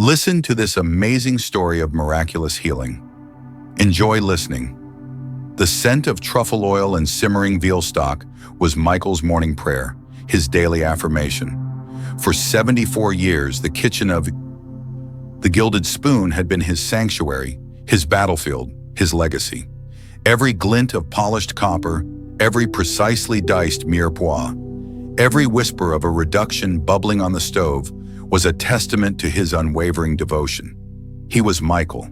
Listen to this amazing story of miraculous healing. Enjoy listening. The scent of truffle oil and simmering veal stock was Michael's morning prayer, his daily affirmation. For 74 years, the kitchen of the Gilded Spoon had been his sanctuary, his battlefield, his legacy. Every glint of polished copper, every precisely diced mirepoix, every whisper of a reduction bubbling on the stove was a testament to his unwavering devotion. He was Michael,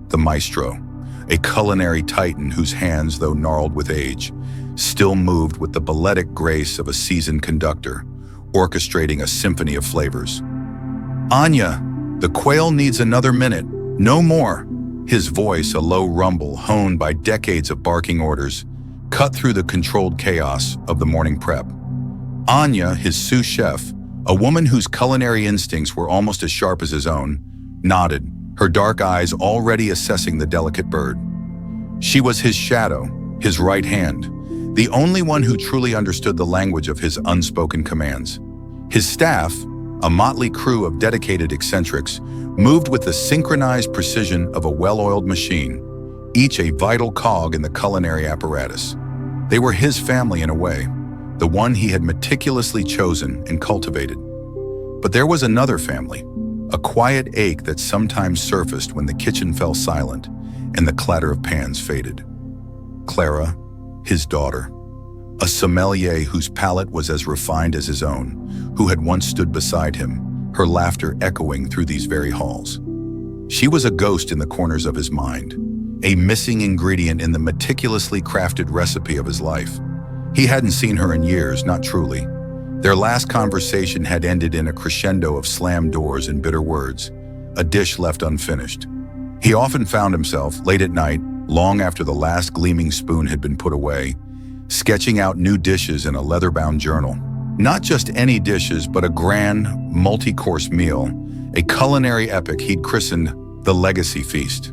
the maestro, a culinary titan whose hands, though gnarled with age, still moved with the balletic grace of a seasoned conductor, orchestrating a symphony of flavors. "Anya, the quail needs another minute, no more." His voice, a low rumble honed by decades of barking orders, cut through the controlled chaos of the morning prep. Anya, his sous chef, a woman whose culinary instincts were almost as sharp as his own, nodded, her dark eyes already assessing the delicate bird. She was his shadow, his right hand, the only one who truly understood the language of his unspoken commands. His staff, a motley crew of dedicated eccentrics, moved with the synchronized precision of a well-oiled machine, each a vital cog in the culinary apparatus. They were his family in a way, the one he had meticulously chosen and cultivated. But there was another family, a quiet ache that sometimes surfaced when the kitchen fell silent and the clatter of pans faded. Clara, his daughter, a sommelier whose palate was as refined as his own, who had once stood beside him, her laughter echoing through these very halls. She was a ghost in the corners of his mind, a missing ingredient in the meticulously crafted recipe of his life. He hadn't seen her in years, not truly. Their last conversation had ended in a crescendo of slammed doors and bitter words, a dish left unfinished. He often found himself, late at night, long after the last gleaming spoon had been put away, sketching out new dishes in a leather-bound journal. Not just any dishes, but a grand, multi-course meal, a culinary epic he'd christened the Legacy Feast.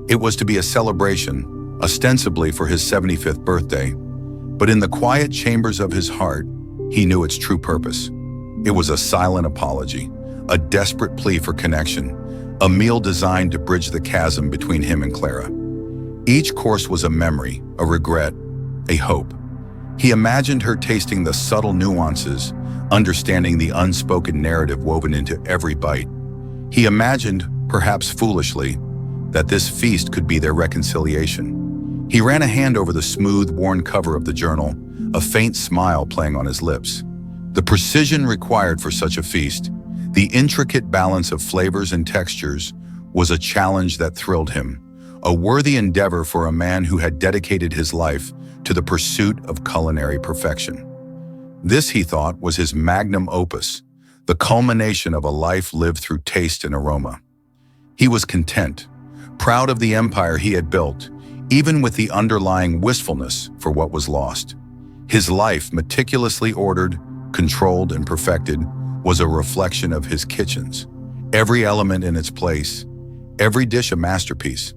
It was to be a celebration, ostensibly for his 75th birthday, but in the quiet chambers of his heart, he knew its true purpose. It was a silent apology, a desperate plea for connection, a meal designed to bridge the chasm between him and Clara. Each course was a memory, a regret, a hope. He imagined her tasting the subtle nuances, understanding the unspoken narrative woven into every bite. He imagined, perhaps foolishly, that this feast could be their reconciliation. He ran a hand over the smooth, worn cover of the journal, a faint smile playing on his lips. The precision required for such a feast, the intricate balance of flavors and textures, was a challenge that thrilled him, a worthy endeavor for a man who had dedicated his life to the pursuit of culinary perfection. This, he thought, was his magnum opus, the culmination of a life lived through taste and aroma. He was content, proud of the empire he had built, even with the underlying wistfulness for what was lost. His life, meticulously ordered, controlled, and perfected, was a reflection of his kitchens, every element in its place, every dish a masterpiece.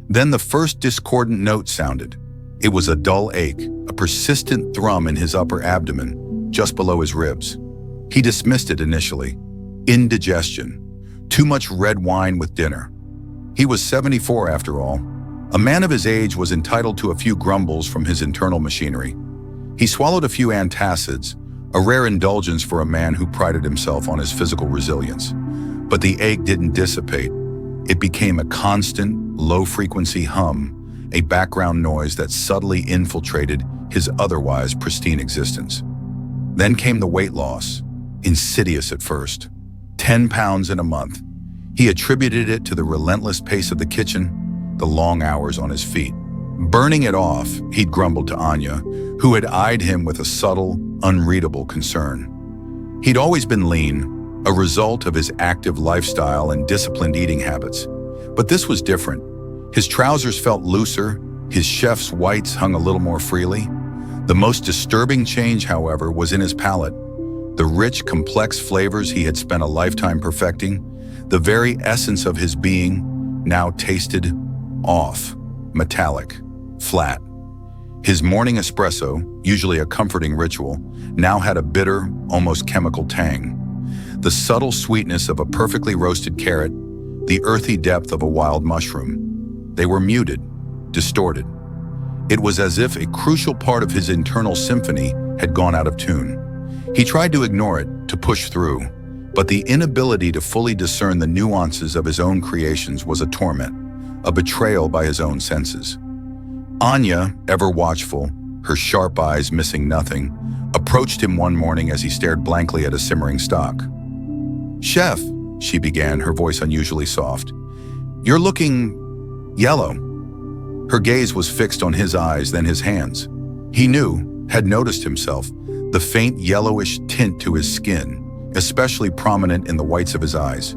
Then the first discordant note sounded. It was a dull ache, a persistent thrum in his upper abdomen, just below his ribs. He dismissed it initially. Indigestion. Too much red wine with dinner. He was 74 after all. A man of his age was entitled to a few grumbles from his internal machinery. He swallowed a few antacids, a rare indulgence for a man who prided himself on his physical resilience. But the ache didn't dissipate. It became a constant, low-frequency hum, a background noise that subtly infiltrated his otherwise pristine existence. Then came the weight loss, insidious at first. 10 pounds in a month. He attributed it to the relentless pace of the kitchen, the long hours on his feet. Burning it off, he'd grumbled to Anya, who had eyed him with a subtle, unreadable concern. He'd always been lean, a result of his active lifestyle and disciplined eating habits. But this was different. His trousers felt looser, his chef's whites hung a little more freely. The most disturbing change, however, was in his palate. The rich, complex flavors he had spent a lifetime perfecting, the very essence of his being, now tasted off, metallic, flat. His morning espresso, usually a comforting ritual, now had a bitter, almost chemical tang. The subtle sweetness of a perfectly roasted carrot, the earthy depth of a wild mushroom. They were muted, distorted. It was as if a crucial part of his internal symphony had gone out of tune. He tried to ignore it, to push through, but the inability to fully discern the nuances of his own creations was a torment, a betrayal by his own senses. Anya, ever watchful, her sharp eyes missing nothing, approached him one morning as he stared blankly at a simmering stock. "Chef," she began, her voice unusually soft, "you're looking yellow." Her gaze was fixed on his eyes, then his hands. He knew, had noticed himself, the faint yellowish tint to his skin, especially prominent in the whites of his eyes.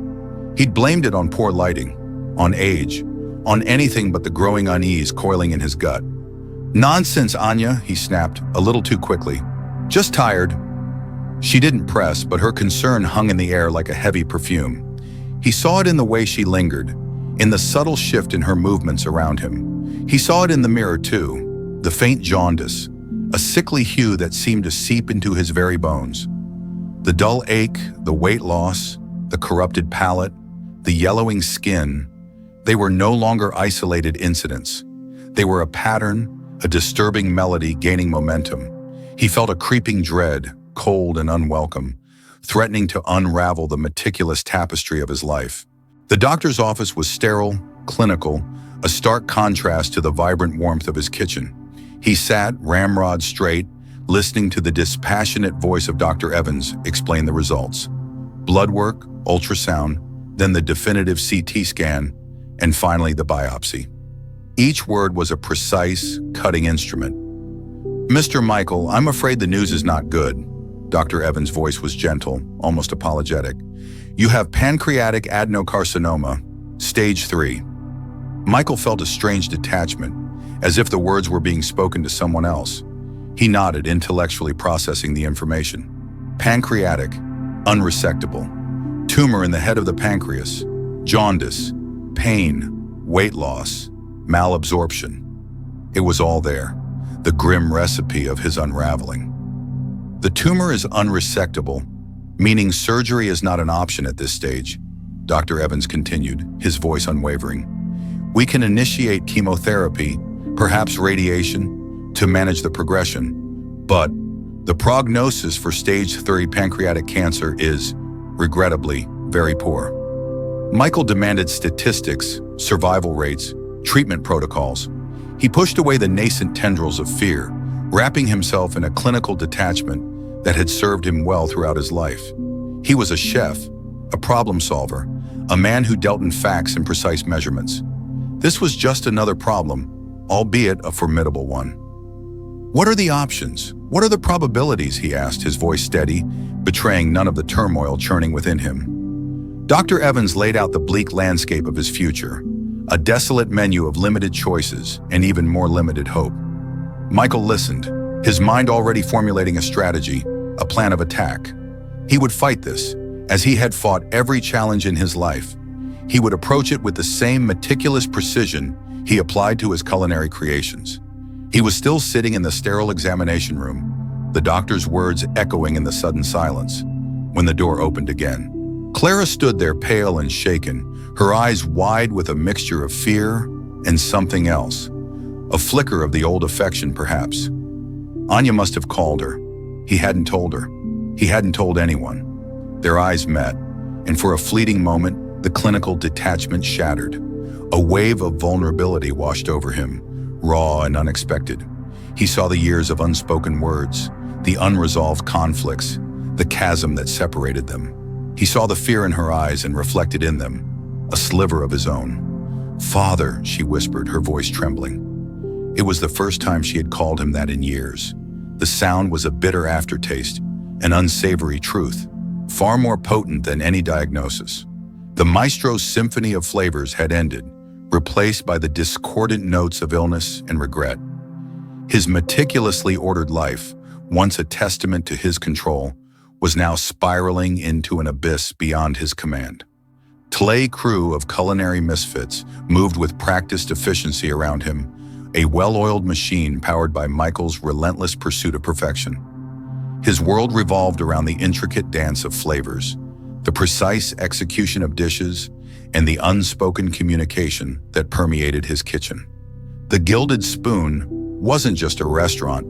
He'd blamed it on poor lighting, on age, on anything but the growing unease coiling in his gut. "Nonsense, Anya," he snapped, a little too quickly. "Just tired." She didn't press, but her concern hung in the air like a heavy perfume. He saw it in the way she lingered, in the subtle shift in her movements around him. He saw it in the mirror too, the faint jaundice, a sickly hue that seemed to seep into his very bones. The dull ache, the weight loss, the corrupted palate, the yellowing skin, they were no longer isolated incidents. They were a pattern, a disturbing melody gaining momentum. He felt a creeping dread, cold and unwelcome, threatening to unravel the meticulous tapestry of his life. The doctor's office was sterile, clinical, a stark contrast to the vibrant warmth of his kitchen. He sat, ramrod straight, listening to the dispassionate voice of Dr. Evans explain the results. Blood work, ultrasound, then the definitive CT scan, and finally the biopsy. Each word was a precise, cutting instrument. "Mr. Michael, I'm afraid the news is not good." Dr. Evans' voice was gentle, almost apologetic. "You have pancreatic adenocarcinoma, stage 3. Michael felt a strange detachment, as if the words were being spoken to someone else. He nodded, intellectually processing the information. Pancreatic, unresectable. Tumor in the head of the pancreas. Jaundice, pain, weight loss, malabsorption. It was all there, the grim recipe of his unraveling. The tumor is unresectable, meaning surgery is not an option at this stage, Dr. Evans continued, his voice unwavering. We can initiate chemotherapy, perhaps radiation, to manage the progression, but the prognosis for stage 3 pancreatic cancer is, regrettably, very poor. Michael demanded statistics, survival rates, treatment protocols. He pushed away the nascent tendrils of fear, wrapping himself in a clinical detachment that had served him well throughout his life. He was a chef, a problem solver, a man who dealt in facts and precise measurements. This was just another problem, albeit a formidable one. What are the options? What are the probabilities? He asked, his voice steady, betraying none of the turmoil churning within him. Dr. Evans laid out the bleak landscape of his future, a desolate menu of limited choices and even more limited hope. Michael listened, his mind already formulating a strategy, a plan of attack. He would fight this, as he had fought every challenge in his life. He would approach it with the same meticulous precision he applied to his culinary creations. He was still sitting in the sterile examination room, the doctor's words echoing in the sudden silence, when the door opened again. Clara stood there pale and shaken, her eyes wide with a mixture of fear and something else. A flicker of the old affection, perhaps. Anya must have called her. He hadn't told her. He hadn't told anyone. Their eyes met, and for a fleeting moment, the clinical detachment shattered. A wave of vulnerability washed over him, raw and unexpected. He saw the years of unspoken words, the unresolved conflicts, the chasm that separated them. He saw the fear in her eyes and reflected in them, a sliver of his own. "Father," she whispered, her voice trembling. It was the first time she had called him that in years. The sound was a bitter aftertaste, an unsavory truth, far more potent than any diagnosis. The maestro's symphony of flavors had ended, replaced by the discordant notes of illness and regret. His meticulously ordered life, once a testament to his control, was now spiraling into an abyss beyond his command. Tlay crew of culinary misfits moved with practiced efficiency around him, a well-oiled machine powered by Michael's relentless pursuit of perfection. His world revolved around the intricate dance of flavors, the precise execution of dishes, and the unspoken communication that permeated his kitchen. The Gilded Spoon wasn't just a restaurant,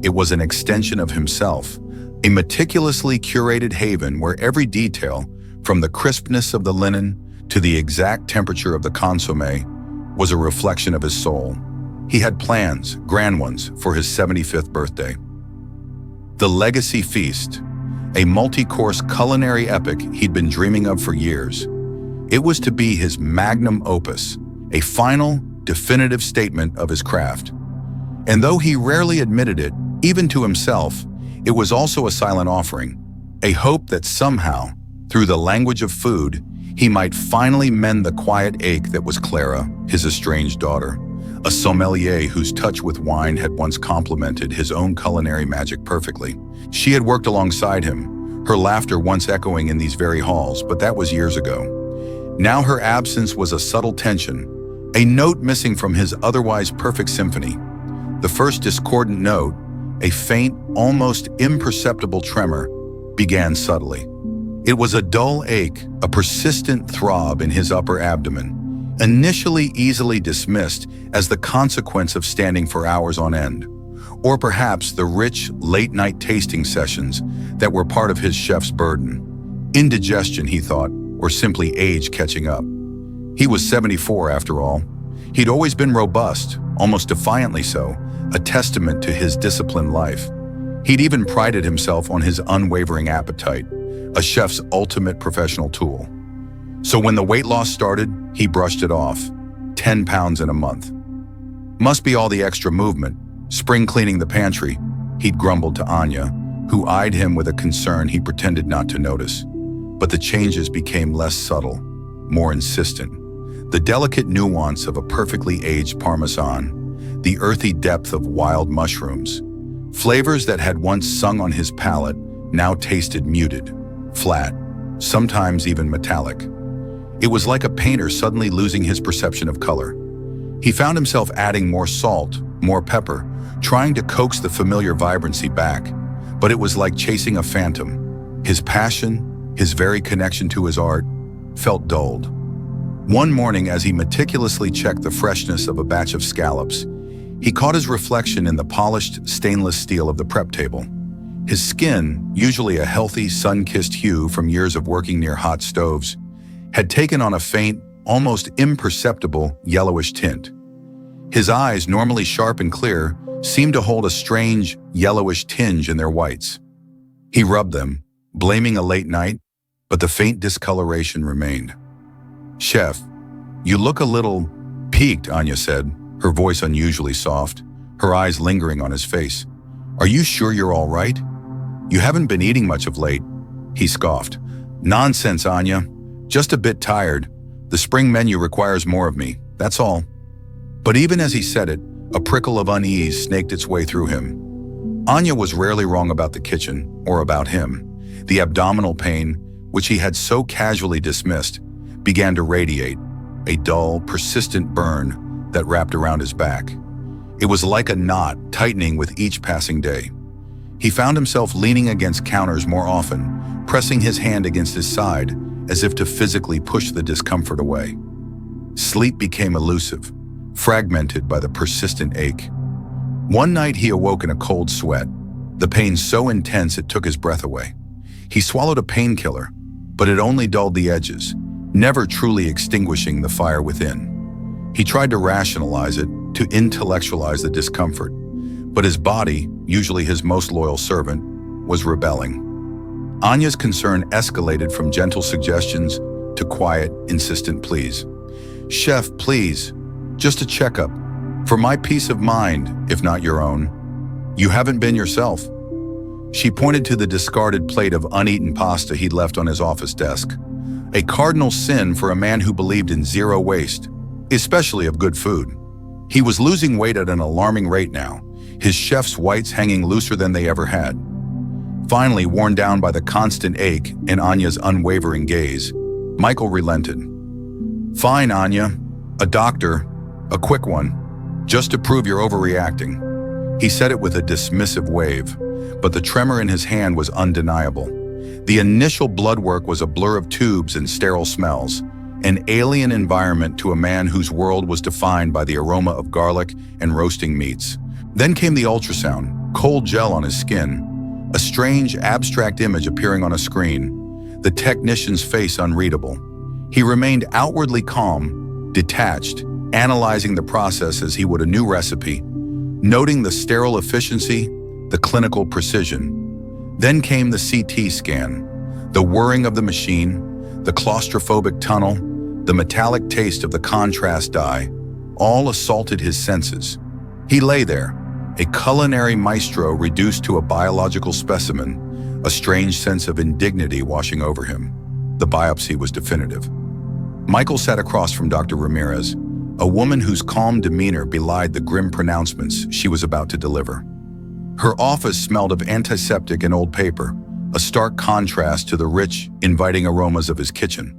it was an extension of himself, a meticulously curated haven where every detail, from the crispness of the linen to the exact temperature of the consommé, was a reflection of his soul. He had plans, grand ones, for his 75th birthday. The Legacy Feast, a multi-course culinary epic he'd been dreaming of for years. It was to be his magnum opus, a final, definitive statement of his craft. And though he rarely admitted it, even to himself, it was also a silent offering, a hope that somehow, through the language of food, he might finally mend the quiet ache that was Clara, his estranged daughter, a sommelier whose touch with wine had once complemented his own culinary magic perfectly. She had worked alongside him, her laughter once echoing in these very halls, but that was years ago. Now her absence was a subtle tension, a note missing from his otherwise perfect symphony. The first discordant note, a faint, almost imperceptible tremor, began subtly. It was a dull ache, a persistent throb in his upper abdomen, initially easily dismissed as the consequence of standing for hours on end, or perhaps the rich, late-night tasting sessions that were part of his chef's burden. Indigestion, he thought, or simply age catching up. He was 74 after all. He'd always been robust, almost defiantly so, a testament to his disciplined life. He'd even prided himself on his unwavering appetite, a chef's ultimate professional tool. So when the weight loss started, he brushed it off. 10 pounds in a month. Must be all the extra movement, spring cleaning the pantry, he'd grumbled to Anya, who eyed him with a concern he pretended not to notice. But the changes became less subtle, more insistent. The delicate nuance of a perfectly aged Parmesan, the earthy depth of wild mushrooms. Flavors that had once sung on his palate now tasted muted, flat, sometimes even metallic. It was like a painter suddenly losing his perception of color. He found himself adding more salt, more pepper, trying to coax the familiar vibrancy back, but it was like chasing a phantom. His passion, his very connection to his art, felt dulled. One morning, as he meticulously checked the freshness of a batch of scallops, he caught his reflection in the polished stainless steel of the prep table. His skin, usually a healthy, sun-kissed hue from years of working near hot stoves, had taken on a faint, almost imperceptible yellowish tint. His eyes, normally sharp and clear, seemed to hold a strange, yellowish tinge in their whites. He rubbed them, blaming a late night, but the faint discoloration remained. "Chef, you look a little peaked," Anya said, her voice unusually soft, her eyes lingering on his face. "Are you sure you're all right? You haven't been eating much of late," he scoffed. "Nonsense, Anya. Just a bit tired. The spring menu requires more of me, that's all." But even as he said it, a prickle of unease snaked its way through him. Anya was rarely wrong about the kitchen, or about him. The abdominal pain, which he had so casually dismissed, began to radiate, a dull, persistent burn that wrapped around his back. It was like a knot tightening with each passing day. He found himself leaning against counters more often, pressing his hand against his side as if to physically push the discomfort away. Sleep became elusive, fragmented by the persistent ache. One night he awoke in a cold sweat, the pain so intense it took his breath away. He swallowed a painkiller, but it only dulled the edges, never truly extinguishing the fire within. He tried to rationalize it, to intellectualize the discomfort, but his body, usually his most loyal servant, was rebelling. Anya's concern escalated from gentle suggestions to quiet, insistent pleas. "Chef, please, just a checkup, for my peace of mind, if not your own. You haven't been yourself." She pointed to the discarded plate of uneaten pasta he'd left on his office desk, a cardinal sin for a man who believed in zero waste, especially of good food. He was losing weight at an alarming rate now, his chef's whites hanging looser than they ever had. Finally, worn down by the constant ache and Anya's unwavering gaze, Michael relented. "Fine, Anya. A doctor. A quick one. Just to prove you're overreacting." He said it with a dismissive wave, but the tremor in his hand was undeniable. The initial blood work was a blur of tubes and sterile smells, an alien environment to a man whose world was defined by the aroma of garlic and roasting meats. Then came the ultrasound, cold gel on his skin, a strange, abstract image appearing on a screen, the technician's face unreadable. He remained outwardly calm, detached, analyzing the process as he would a new recipe, noting the sterile efficiency, the clinical precision. Then came the CT scan, the whirring of the machine, the claustrophobic tunnel, the metallic taste of the contrast dye, all assaulted his senses. He lay there, a culinary maestro reduced to a biological specimen, a strange sense of indignity washing over him. The biopsy was definitive. Michael sat across from Dr. Ramirez, a woman whose calm demeanor belied the grim pronouncements she was about to deliver. Her office smelled of antiseptic and old paper, a stark contrast to the rich, inviting aromas of his kitchen.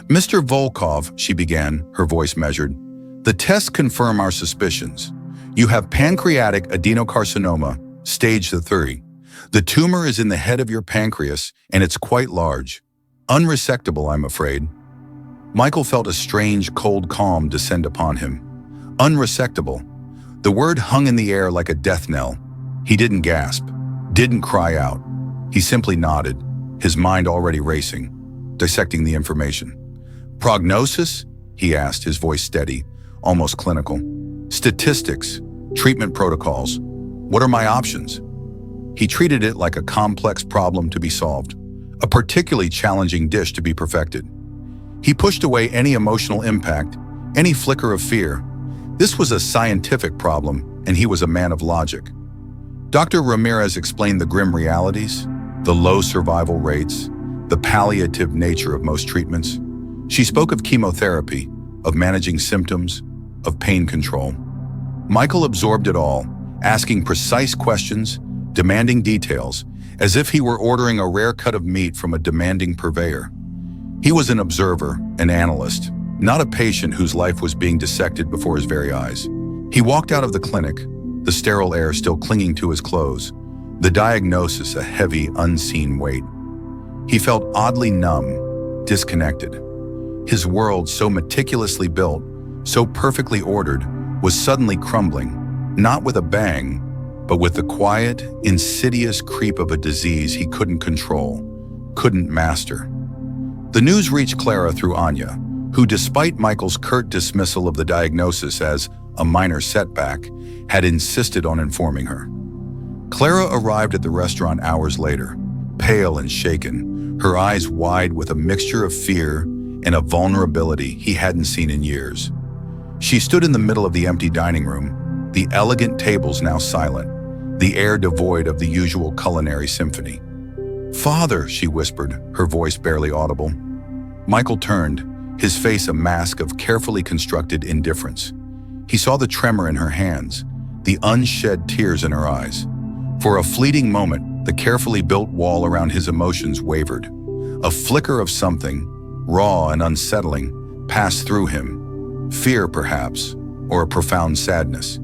"Mr. Volkov," she began, her voice measured, "the tests confirm our suspicions. You have pancreatic adenocarcinoma, stage 3. The tumor is in the head of your pancreas, and it's quite large. Unresectable, I'm afraid." Michael felt a strange, cold calm descend upon him. Unresectable. The word hung in the air like a death knell. He didn't gasp, didn't cry out. He simply nodded, his mind already racing, dissecting the information. "Prognosis?" he asked, his voice steady, almost clinical. "Statistics, treatment protocols. What are my options?" He treated it like a complex problem to be solved, a particularly challenging dish to be perfected. He pushed away any emotional impact, any flicker of fear. This was a scientific problem, and he was a man of logic. Dr. Ramirez explained the grim realities, the low survival rates, the palliative nature of most treatments. She spoke of chemotherapy, of managing symptoms, of pain control. Michael absorbed it all, asking precise questions, demanding details, as if he were ordering a rare cut of meat from a demanding purveyor. He was an observer, an analyst, not a patient whose life was being dissected before his very eyes. He walked out of the clinic, the sterile air still clinging to his clothes, the diagnosis a heavy, unseen weight. He felt oddly numb, disconnected. His world, so meticulously built, so perfectly ordered, was suddenly crumbling, not with a bang, but with the quiet, insidious creep of a disease he couldn't control, couldn't master. The news reached Clara through Anya, who, despite Michael's curt dismissal of the diagnosis as a minor setback, had insisted on informing her. Clara arrived at the restaurant hours later, pale and shaken, her eyes wide with a mixture of fear and a vulnerability he hadn't seen in years. She stood in the middle of the empty dining room, the elegant tables now silent, the air devoid of the usual culinary symphony. "Father," she whispered, her voice barely audible. Michael turned, his face a mask of carefully constructed indifference. He saw the tremor in her hands, the unshed tears in her eyes. For a fleeting moment, the carefully built wall around his emotions wavered. A flicker of something, raw and unsettling, passed through him. Fear, perhaps, or a profound sadness.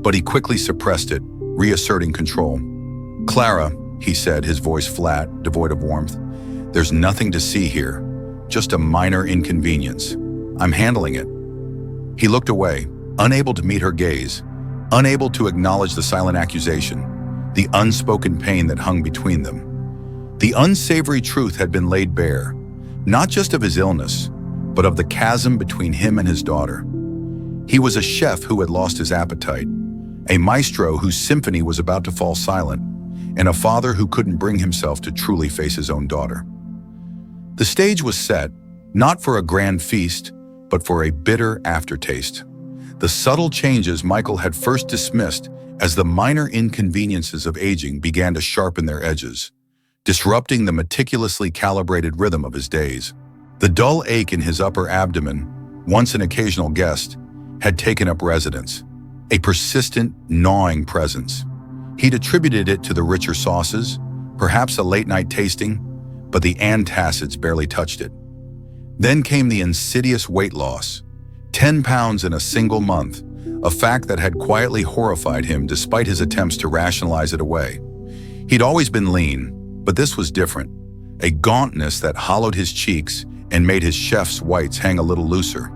But he quickly suppressed it, reasserting control. "Clara," he said, his voice flat, devoid of warmth, "there's nothing to see here, just a minor inconvenience. I'm handling it." He looked away, unable to meet her gaze, unable to acknowledge the silent accusation, the unspoken pain that hung between them. The unsavory truth had been laid bare, not just of his illness, but of the chasm between him and his daughter. He was a chef who had lost his appetite, a maestro whose symphony was about to fall silent, and a father who couldn't bring himself to truly face his own daughter. The stage was set, not for a grand feast, but for a bitter aftertaste. The subtle changes Michael had first dismissed as the minor inconveniences of aging began to sharpen their edges, disrupting the meticulously calibrated rhythm of his days. The dull ache in his upper abdomen, once an occasional guest, had taken up residence, a persistent, gnawing presence. He'd attributed it to the richer sauces, perhaps a late-night tasting, but the antacids barely touched it. Then came the insidious weight loss, 10 pounds in a single month, a fact that had quietly horrified him despite his attempts to rationalize it away. He'd always been lean, but this was different, a gauntness that hollowed his cheeks and made his chef's whites hang a little looser.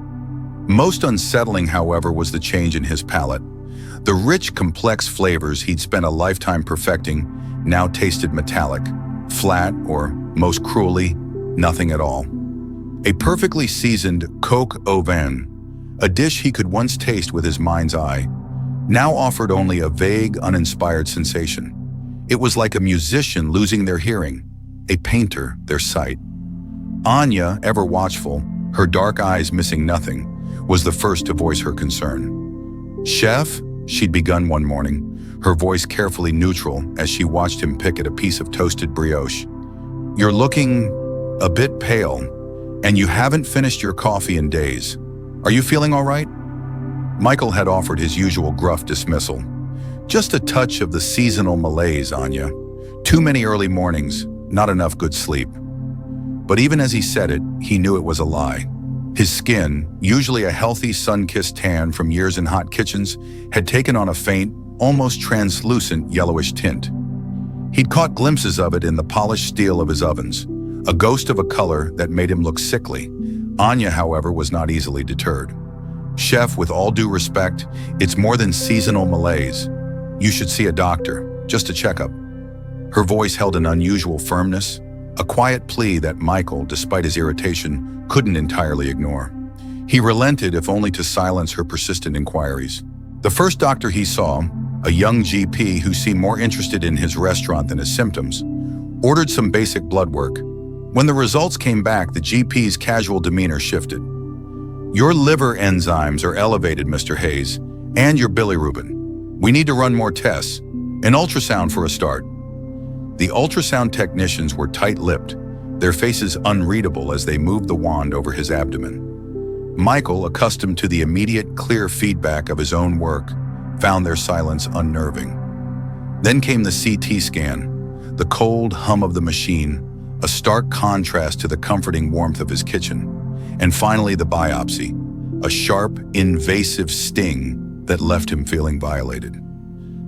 Most unsettling, however, was the change in his palate. The rich, complex flavors he'd spent a lifetime perfecting now tasted metallic, flat, or, most cruelly, nothing at all. A perfectly seasoned coq au vin, a dish he could once taste with his mind's eye, now offered only a vague, uninspired sensation. It was like a musician losing their hearing, a painter their sight. Anya, ever watchful, her dark eyes missing nothing, was the first to voice her concern. "Chef," she'd begun one morning, her voice carefully neutral as she watched him pick at a piece of toasted brioche. "You're looking a bit pale, and you haven't finished your coffee in days. Are you feeling all right?" Michael had offered his usual gruff dismissal. "Just a touch of the seasonal malaise, Anya. Too many early mornings, not enough good sleep." But even as he said it, he knew it was a lie. His skin, usually a healthy sun-kissed tan from years in hot kitchens, had taken on a faint, almost translucent yellowish tint. He'd caught glimpses of it in the polished steel of his ovens, a ghost of a color that made him look sickly. Anya, however, was not easily deterred. "Chef, with all due respect, it's more than seasonal malaise. You should see a doctor, just a checkup." Her voice held an unusual firmness, a quiet plea that Michael, despite his irritation, couldn't entirely ignore. He relented, if only to silence her persistent inquiries. The first doctor he saw, a young GP who seemed more interested in his restaurant than his symptoms, ordered some basic blood work. When the results came back, the GP's casual demeanor shifted. "Your liver enzymes are elevated, Mr. Hayes, and your bilirubin. We need to run more tests. An ultrasound for a start." The ultrasound technicians were tight-lipped, their faces unreadable as they moved the wand over his abdomen. Michael, accustomed to the immediate, clear feedback of his own work, found their silence unnerving. Then came the CT scan, the cold hum of the machine, a stark contrast to the comforting warmth of his kitchen. And finally, the biopsy, a sharp, invasive sting that left him feeling violated.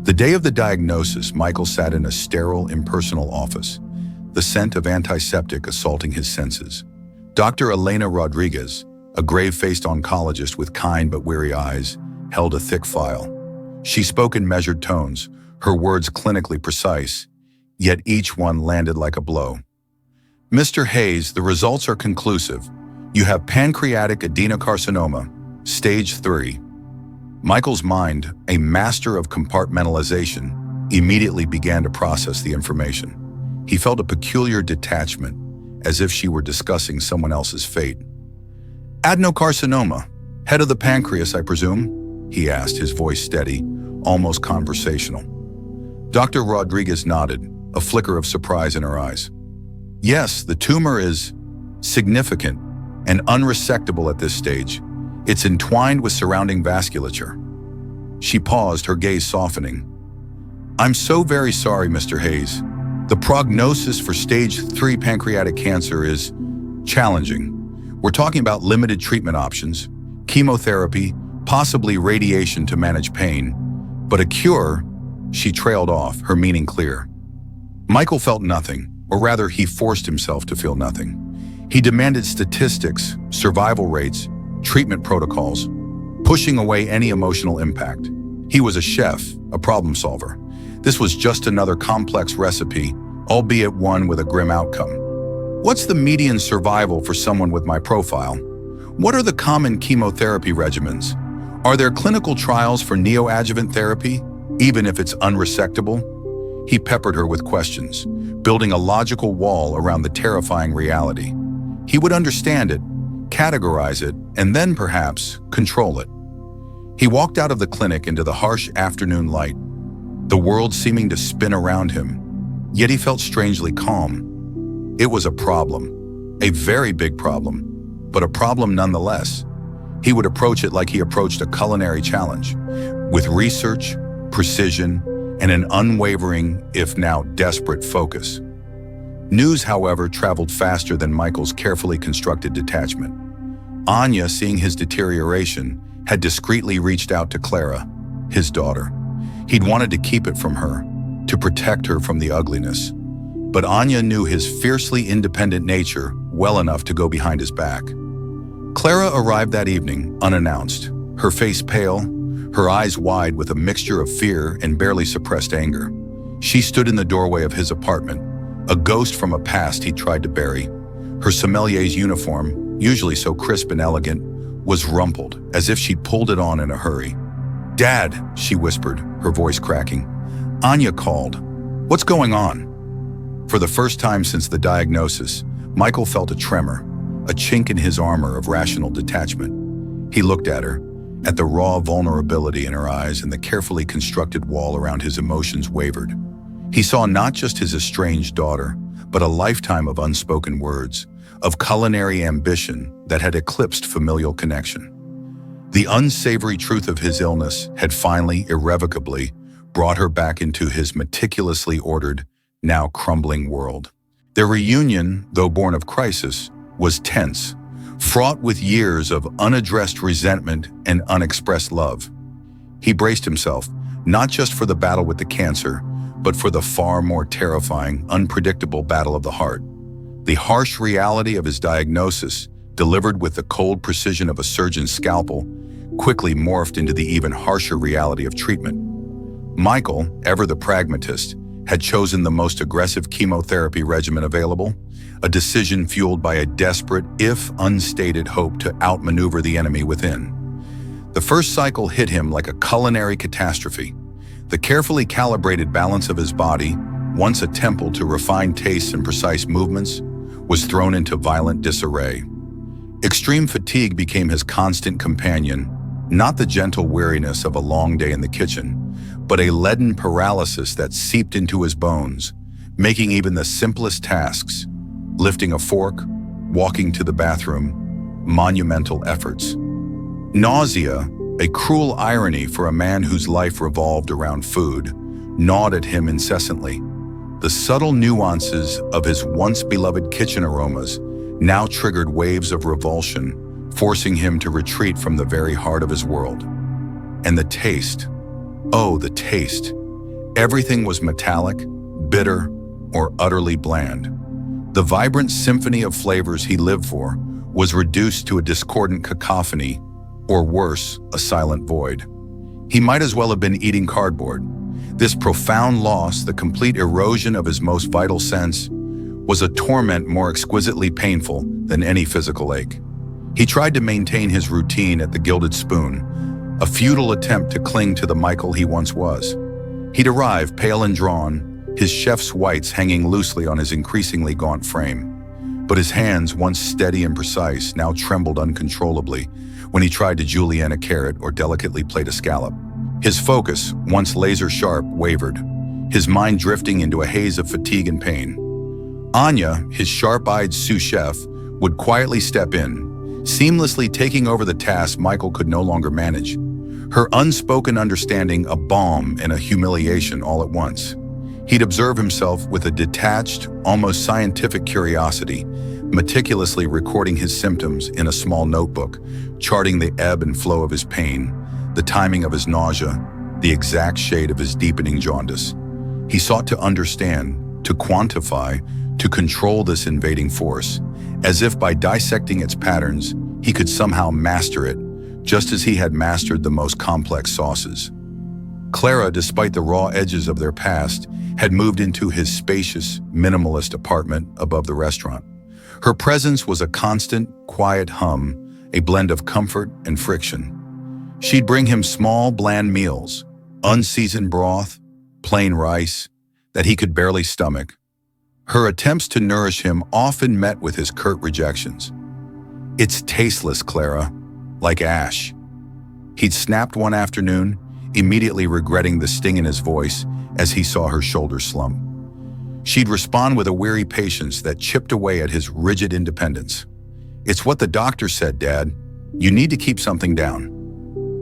The day of the diagnosis, Michael sat in a sterile, impersonal office, the scent of antiseptic assaulting his senses. Dr. Elena Rodriguez, a grave-faced oncologist with kind but weary eyes, held a thick file. She spoke in measured tones, her words clinically precise, yet each one landed like a blow. "Mr. Hayes, the results are conclusive. You have pancreatic adenocarcinoma, stage 3. Michael's mind, a master of compartmentalization, immediately began to process the information. He felt a peculiar detachment, as if she were discussing someone else's fate. "Adenocarcinoma, head of the pancreas, I presume?" he asked, his voice steady, almost conversational. Dr. Rodriguez nodded, a flicker of surprise in her eyes. "Yes, the tumor is significant and unresectable at this stage. It's entwined with surrounding vasculature." She paused, her gaze softening. "I'm so very sorry, Mr. Hayes. The prognosis for stage 3 pancreatic cancer is challenging. We're talking about limited treatment options, chemotherapy, possibly radiation to manage pain, but a cure," she trailed off, her meaning clear. Michael felt nothing, or rather he forced himself to feel nothing. He demanded statistics, survival rates, treatment protocols, pushing away any emotional impact. He was a chef, a problem solver. This was just another complex recipe, albeit one with a grim outcome. "What's the median survival for someone with my profile? What are the common chemotherapy regimens? Are there clinical trials for neoadjuvant therapy, even if it's unresectable?" He peppered her with questions, building a logical wall around the terrifying reality. He would understand it, categorize it, and then perhaps control it. He walked out of the clinic into the harsh afternoon light, the world seeming to spin around him, yet he felt strangely calm. It was a problem, a very big problem, but a problem nonetheless. He would approach it like he approached a culinary challenge, with research, precision, and an unwavering, if now desperate, focus. News, however, traveled faster than Michael's carefully constructed detachment. Anya, seeing his deterioration, had discreetly reached out to Clara, his daughter. He'd wanted to keep it from her, to protect her from the ugliness. But Anya knew his fiercely independent nature well enough to go behind his back. Clara arrived that evening, unannounced, her face pale, her eyes wide with a mixture of fear and barely suppressed anger. She stood in the doorway of his apartment, a ghost from a past he tried to bury. Her sommelier's uniform, usually so crisp and elegant, was rumpled, as if she'd pulled it on in a hurry. "Dad," she whispered, her voice cracking. "Anya called. What's going on?" For the first time since the diagnosis, Michael felt a tremor, a chink in his armor of rational detachment. He looked at her, at the raw vulnerability in her eyes, and the carefully constructed wall around his emotions wavered. He saw not just his estranged daughter, but a lifetime of unspoken words, of culinary ambition that had eclipsed familial connection. The unsavory truth of his illness had finally, irrevocably, brought her back into his meticulously ordered, now crumbling world. Their reunion, though born of crisis, was tense, fraught with years of unaddressed resentment and unexpressed love. He braced himself, not just for the battle with the cancer, but for the far more terrifying, unpredictable battle of the heart. The harsh reality of his diagnosis, delivered with the cold precision of a surgeon's scalpel, quickly morphed into the even harsher reality of treatment. Michael, ever the pragmatist, had chosen the most aggressive chemotherapy regimen available, a decision fueled by a desperate, if unstated, hope to outmaneuver the enemy within. The first cycle hit him like a culinary catastrophe. The carefully calibrated balance of his body, once a temple to refined tastes and precise movements, was thrown into violent disarray. Extreme fatigue became his constant companion, not the gentle weariness of a long day in the kitchen, but a leaden paralysis that seeped into his bones, making even the simplest tasks, lifting a fork, walking to the bathroom, monumental efforts. Nausea, a cruel irony for a man whose life revolved around food, gnawed at him incessantly. The subtle nuances of his once-beloved kitchen aromas now triggered waves of revulsion, forcing him to retreat from the very heart of his world. And the taste. Oh, the taste. Everything was metallic, bitter, or utterly bland. The vibrant symphony of flavors he lived for was reduced to a discordant cacophony, or worse, a silent void. He might as well have been eating cardboard. This profound loss, the complete erosion of his most vital sense, was a torment more exquisitely painful than any physical ache. He tried to maintain his routine at the Gilded Spoon, a futile attempt to cling to the Michael he once was. He'd arrive, pale and drawn, his chef's whites hanging loosely on his increasingly gaunt frame. But his hands, once steady and precise, now trembled uncontrollably when he tried to julienne a carrot or delicately plate a scallop. His focus, once laser-sharp, wavered, his mind drifting into a haze of fatigue and pain. Anya, his sharp-eyed sous chef, would quietly step in, seamlessly taking over the task Michael could no longer manage, her unspoken understanding a balm and a humiliation all at once. He'd observe himself with a detached, almost scientific curiosity, meticulously recording his symptoms in a small notebook, charting the ebb and flow of his pain, the timing of his nausea, the exact shade of his deepening jaundice. He sought to understand, to quantify, to control this invading force, as if by dissecting its patterns, he could somehow master it, just as he had mastered the most complex sauces. Clara, despite the raw edges of their past, had moved into his spacious, minimalist apartment above the restaurant. Her presence was a constant, quiet hum, a blend of comfort and friction. She'd bring him small, bland meals, unseasoned broth, plain rice, that he could barely stomach. Her attempts to nourish him often met with his curt rejections. "It's tasteless, Clara, like ash." He'd snapped one afternoon, immediately regretting the sting in his voice as he saw her shoulders slump. She'd respond with a weary patience that chipped away at his rigid independence. "It's what the doctor said, Dad. You need to keep something down."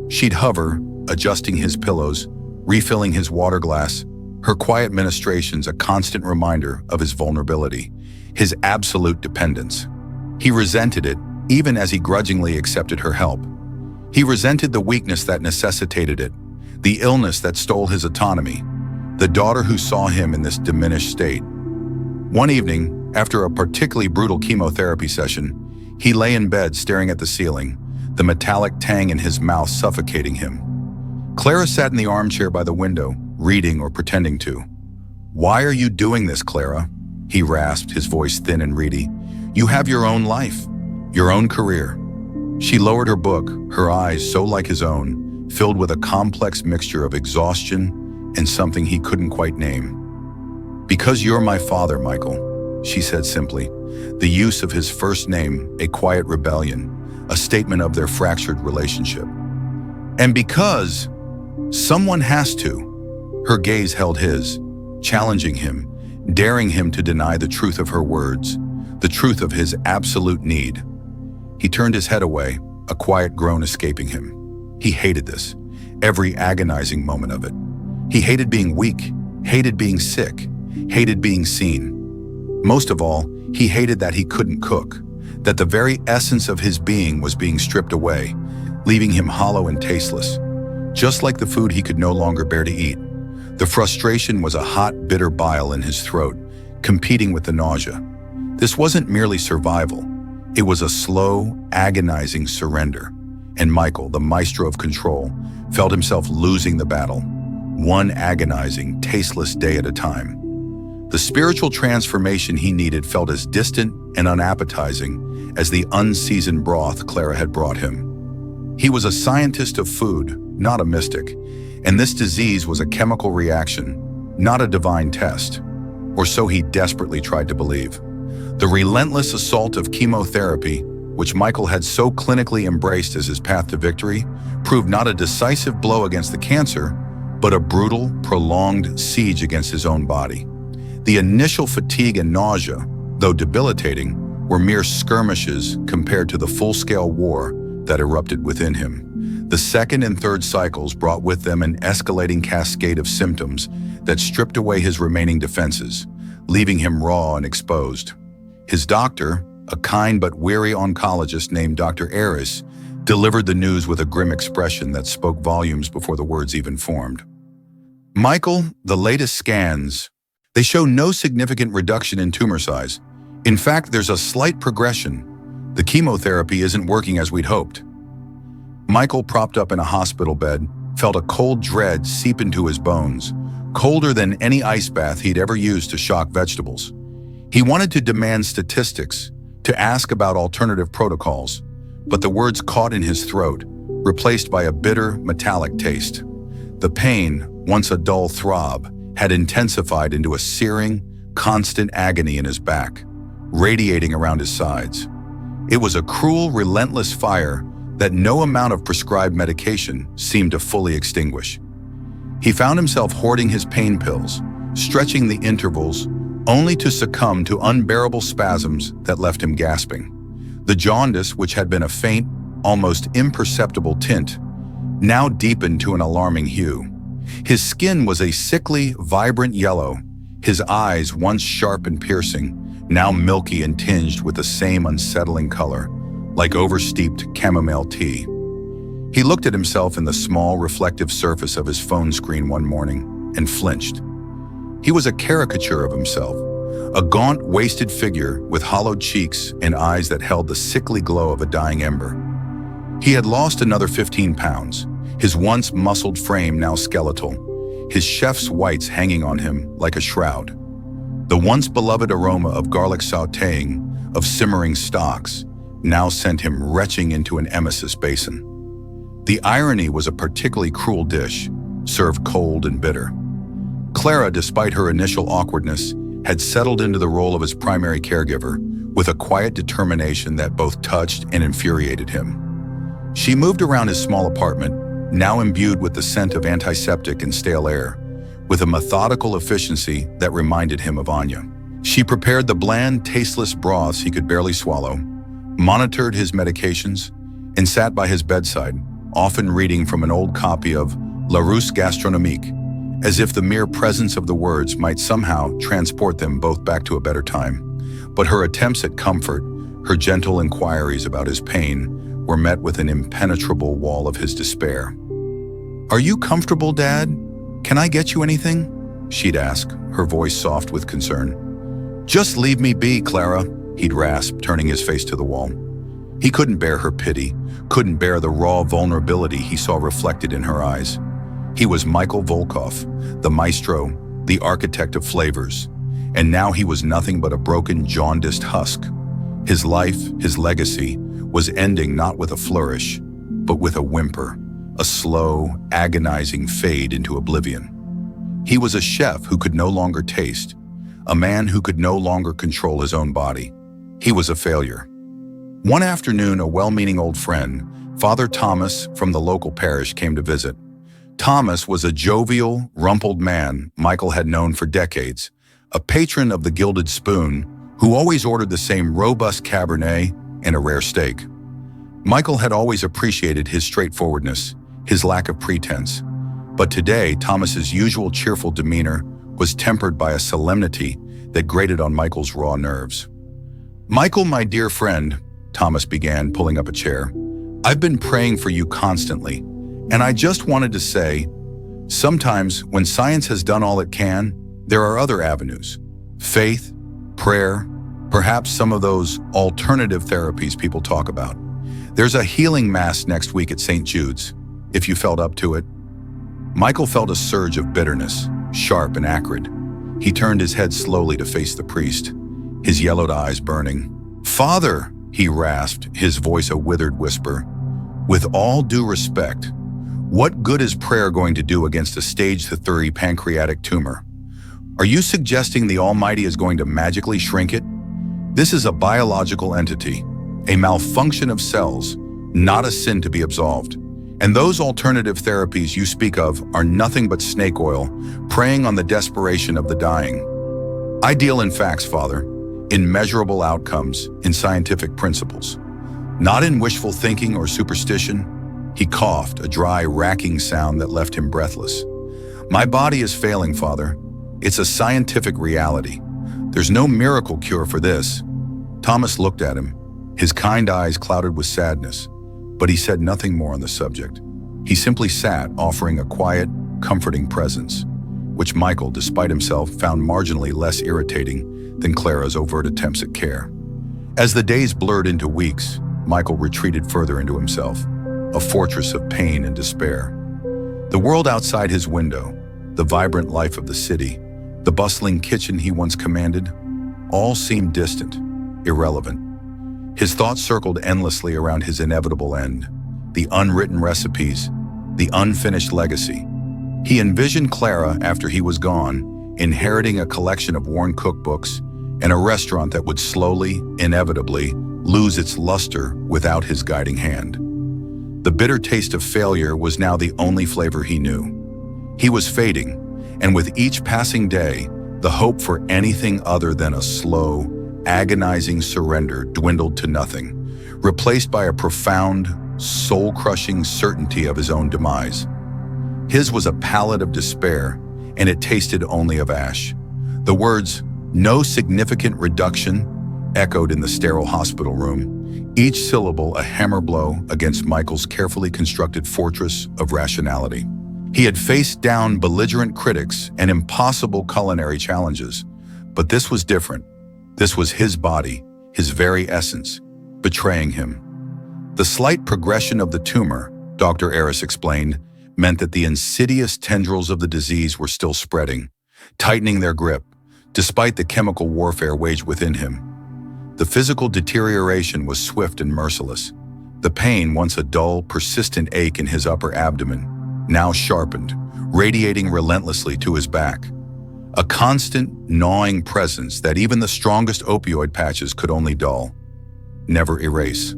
She'd hover, adjusting his pillows, refilling his water glass, her quiet ministrations a constant reminder of his vulnerability, his absolute dependence. He resented it, even as he grudgingly accepted her help. He resented the weakness that necessitated it, the illness that stole his autonomy, the daughter who saw him in this diminished state. One evening, After a particularly brutal chemotherapy session, he lay in bed staring at the ceiling, the metallic tang in his mouth suffocating him. Clara sat in the armchair by the window, reading or pretending to. "Why are you doing this, Clara?" he rasped, his voice thin and reedy. "You have your own life, your own career." She lowered her book, her eyes so like his own, filled with a complex mixture of exhaustion and something he couldn't quite name. "Because you're my father, Michael," she said simply, the use of his first name a quiet rebellion, a statement of their fractured relationship. "And because someone has to." Her gaze held his, challenging him, daring him to deny the truth of her words, the truth of his absolute need. He turned his head away, a quiet groan escaping him. He hated this, every agonizing moment of it. He hated being weak, hated being sick, hated being seen. Most of all, he hated that he couldn't cook, that the very essence of his being was being stripped away, leaving him hollow and tasteless, just like the food he could no longer bear to eat. The frustration was a hot, bitter bile in his throat, competing with the nausea. This wasn't merely survival. It was a slow, agonizing surrender. And Michael, the maestro of control, felt himself losing the battle, one agonizing, tasteless day at a time. The spiritual transformation he needed felt as distant and unappetizing as the unseasoned broth Clara had brought him. He was a scientist of food, not a mystic, and this disease was a chemical reaction, not a divine test, or so he desperately tried to believe. The relentless assault of chemotherapy, which Michael had so clinically embraced as his path to victory, proved not a decisive blow against the cancer, but a brutal, prolonged siege against his own body. The initial fatigue and nausea, though debilitating, were mere skirmishes compared to the full-scale war that erupted within him. The second and third cycles brought with them an escalating cascade of symptoms that stripped away his remaining defenses, leaving him raw and exposed. His doctor, a kind but weary oncologist named Dr. Aris, delivered the news with a grim expression that spoke volumes before the words even formed. "Michael, the latest scans, they show no significant reduction in tumor size. In fact, there's a slight progression. The chemotherapy isn't working as we'd hoped." Michael, propped up in a hospital bed, felt a cold dread seep into his bones, colder than any ice bath he'd ever used to shock vegetables. He wanted to demand statistics, to ask about alternative protocols, but the words caught in his throat, replaced by a bitter, metallic taste. The pain, once a dull throb, had intensified into a searing, constant agony in his back, radiating around his sides. It was a cruel, relentless fire that no amount of prescribed medication seemed to fully extinguish. He found himself hoarding his pain pills, stretching the intervals, only to succumb to unbearable spasms that left him gasping. The jaundice, which had been a faint, almost imperceptible tint, now deepened to an alarming hue. His skin was a sickly, vibrant yellow, his eyes, once sharp and piercing, now milky and tinged with the same unsettling color, like oversteeped chamomile tea. He looked at himself in the small, reflective surface of his phone screen one morning and flinched. He was a caricature of himself, a gaunt, wasted figure with hollowed cheeks and eyes that held the sickly glow of a dying ember. He had lost another 15 pounds, his once muscled frame now skeletal, his chef's whites hanging on him like a shroud. The once beloved aroma of garlic sautéing, of simmering stocks, now sent him retching into an emesis basin. The irony was a particularly cruel dish, served cold and bitter. Clara, despite her initial awkwardness, had settled into the role of his primary caregiver with a quiet determination that both touched and infuriated him. She moved around his small apartment, now imbued with the scent of antiseptic and stale air, with a methodical efficiency that reminded him of Anya. She prepared the bland, tasteless broths he could barely swallow, monitored his medications, and sat by his bedside, often reading from an old copy of Larousse Gastronomique, as if the mere presence of the words might somehow transport them both back to a better time. But her attempts at comfort, her gentle inquiries about his pain, were met with an impenetrable wall of his despair. "Are you comfortable, Dad? Can I get you anything?" she'd ask, her voice soft with concern. "Just leave me be, Clara," he'd rasp, turning his face to the wall. He couldn't bear her pity, couldn't bear the raw vulnerability he saw reflected in her eyes. He was Michael Volkov, the maestro, the architect of flavors, and now he was nothing but a broken, jaundiced husk. His life, his legacy, was ending not with a flourish, but with a whimper, a slow, agonizing fade into oblivion. He was a chef who could no longer taste, a man who could no longer control his own body. He was a failure. One afternoon, a well-meaning old friend, Father Thomas from the local parish, came to visit. Thomas was a jovial, rumpled man Michael had known for decades, a patron of the Gilded Spoon who always ordered the same robust Cabernet and a rare steak. Michael had always appreciated his straightforwardness, his lack of pretense. But today, Thomas's usual cheerful demeanor was tempered by a solemnity that grated on Michael's raw nerves. "Michael, my dear friend," Thomas began, pulling up a chair, "I've been praying for you constantly, and I just wanted to say, sometimes when science has done all it can, there are other avenues. Faith, prayer, perhaps some of those alternative therapies people talk about. There's a healing mass next week at St. Jude's, if you felt up to it." Michael felt a surge of bitterness, sharp and acrid. He turned his head slowly to face the priest, his yellowed eyes burning. "Father," he rasped, his voice a withered whisper, "with all due respect, what good is prayer going to do against a stage 3 pancreatic tumor? Are you suggesting the Almighty is going to magically shrink it? This is a biological entity, a malfunction of cells, not a sin to be absolved. And those alternative therapies you speak of are nothing but snake oil, preying on the desperation of the dying. I deal in facts, Father, in measurable outcomes, in scientific principles, not in wishful thinking or superstition." He coughed, a dry, racking sound that left him breathless. "My body is failing, Father. It's a scientific reality. There's no miracle cure for this." Thomas looked at him, his kind eyes clouded with sadness, but he said nothing more on the subject. He simply sat, offering a quiet, comforting presence, which Michael, despite himself, found marginally less irritating than Clara's overt attempts at care. As the days blurred into weeks, Michael retreated further into himself, a fortress of pain and despair. The world outside his window, the vibrant life of the city, the bustling kitchen he once commanded, all seemed distant, irrelevant. His thoughts circled endlessly around his inevitable end, the unwritten recipes, the unfinished legacy. He envisioned Clara, after he was gone, inheriting a collection of worn cookbooks and a restaurant that would slowly, inevitably, lose its luster without his guiding hand. The bitter taste of failure was now the only flavor he knew. He was fading, and with each passing day, the hope for anything other than a slow, agonizing surrender dwindled to nothing, replaced by a profound, soul-crushing certainty of his own demise. His was a palate of despair, and it tasted only of ash. The words, "no significant reduction," echoed in the sterile hospital room, each syllable a hammer blow against Michael's carefully constructed fortress of rationality. He had faced down belligerent critics and impossible culinary challenges, but this was different. This was his body, his very essence, betraying him. The slight progression of the tumor, Dr. Aris explained, meant that the insidious tendrils of the disease were still spreading, tightening their grip, despite the chemical warfare waged within him. The physical deterioration was swift and merciless. The pain, once a dull, persistent ache in his upper abdomen, now sharpened, radiating relentlessly to his back. A constant, gnawing presence that even the strongest opioid patches could only dull, never erase.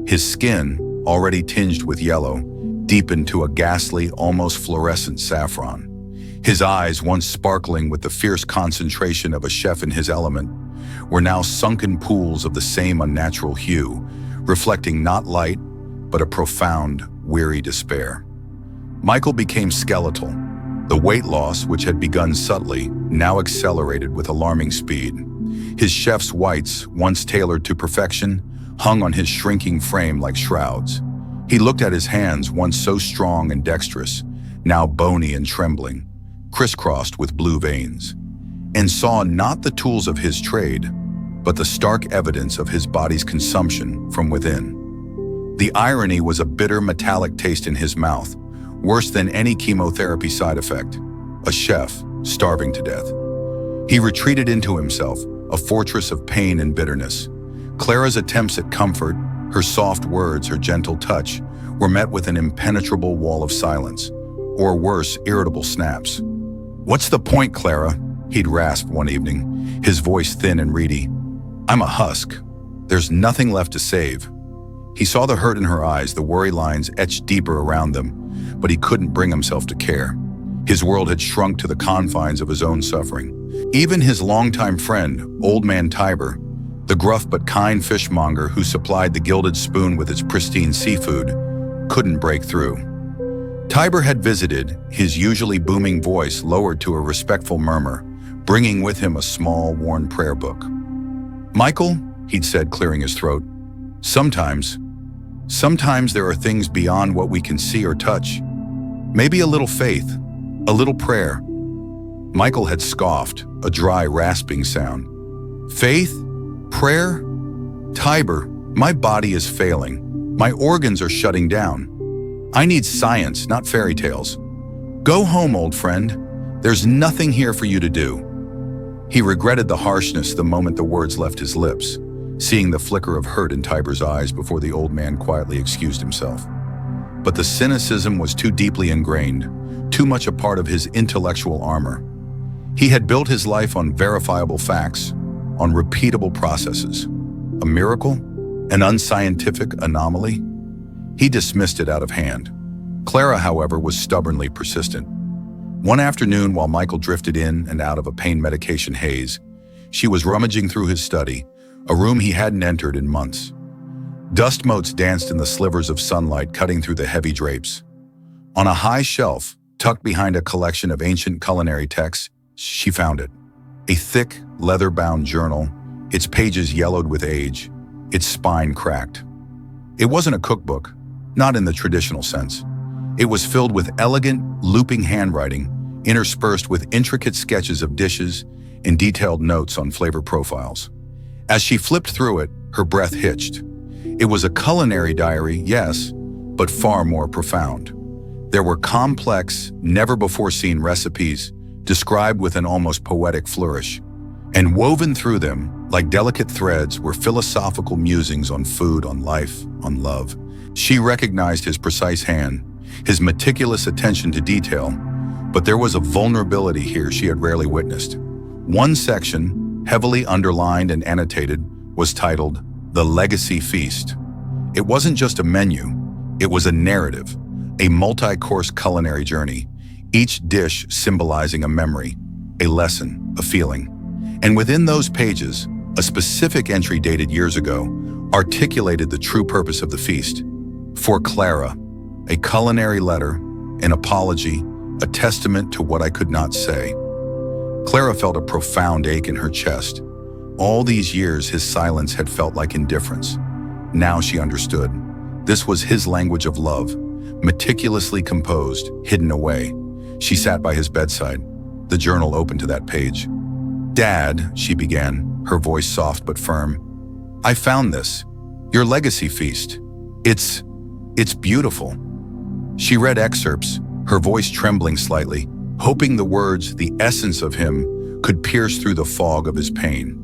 His skin, already tinged with yellow, deepened to a ghastly, almost fluorescent saffron. His eyes, once sparkling with the fierce concentration of a chef in his element, were now sunken pools of the same unnatural hue, reflecting not light, but a profound, weary despair. Michael became skeletal. The weight loss, which had begun subtly, now accelerated with alarming speed. His chef's whites, once tailored to perfection, hung on his shrinking frame like shrouds. He looked at his hands, once so strong and dexterous, now bony and trembling, crisscrossed with blue veins. and saw not the tools of his trade, but the stark evidence of his body's consumption from within. The irony was a bitter metallic taste in his mouth, worse than any chemotherapy side effect. A chef, starving to death. He retreated into himself, a fortress of pain and bitterness. Clara's attempts at comfort, her soft words, her gentle touch, were met with an impenetrable wall of silence, or worse, irritable snaps. "What's the point, Clara?" he'd rasp one evening, his voice thin and reedy. "I'm a husk. There's nothing left to save." He saw the hurt in her eyes, the worry lines etched deeper around them, but he couldn't bring himself to care. His world had shrunk to the confines of his own suffering. Even his longtime friend, Old Man Tiber, the gruff but kind fishmonger who supplied the gilded spoon with its pristine seafood, couldn't break through. Tiber had visited, his usually booming voice lowered to a respectful murmur, bringing with him a small, worn prayer book. "Michael," he'd said, clearing his throat, Sometimes there are things beyond what we can see or touch. Maybe a little faith, a little prayer." Michael had scoffed, a dry, rasping sound. "Faith? Prayer? Tiber, my body is failing. My organs are shutting down. I need science, not fairy tales. Go home, old friend. There's nothing here for you to do." He regretted the harshness the moment the words left his lips, seeing the flicker of hurt in Tiber's eyes before the old man quietly excused himself. But the cynicism was too deeply ingrained, too much a part of his intellectual armor. He had built his life on verifiable facts, on repeatable processes. A miracle? An unscientific anomaly? He dismissed it out of hand. Clara, however, was stubbornly persistent. One afternoon, while Michael drifted in and out of a pain medication haze, she was rummaging through his study, a room he hadn't entered in months. Dust motes danced in the slivers of sunlight cutting through the heavy drapes. On a high shelf, tucked behind a collection of ancient culinary texts, she found it. A thick, leather-bound journal, its pages yellowed with age, its spine cracked. It wasn't a cookbook, not in the traditional sense. It was filled with elegant, looping handwriting, interspersed with intricate sketches of dishes and detailed notes on flavor profiles. As she flipped through it, her breath hitched. It was a culinary diary, yes, but far more profound. There were complex, never-before-seen recipes, described with an almost poetic flourish. And woven through them, like delicate threads, were philosophical musings on food, on life, on love. She recognized his precise hand, his meticulous attention to detail, but there was a vulnerability here she had rarely witnessed. One section, heavily underlined and annotated, was titled The Legacy Feast. It wasn't just a menu, it was a narrative, a multi-course culinary journey, each dish symbolizing a memory, a lesson, a feeling. And within those pages, a specific entry dated years ago articulated the true purpose of the feast. For Clara, a culinary letter, an apology, a testament to what I could not say. Clara felt a profound ache in her chest. All these years, his silence had felt like indifference. Now she understood. This was his language of love, meticulously composed, hidden away. She sat by his bedside, the journal open to that page. "Dad," she began, her voice soft but firm, "I found this. Your legacy feast. It's beautiful." She read excerpts, her voice trembling slightly, hoping the words, the essence of him, could pierce through the fog of his pain.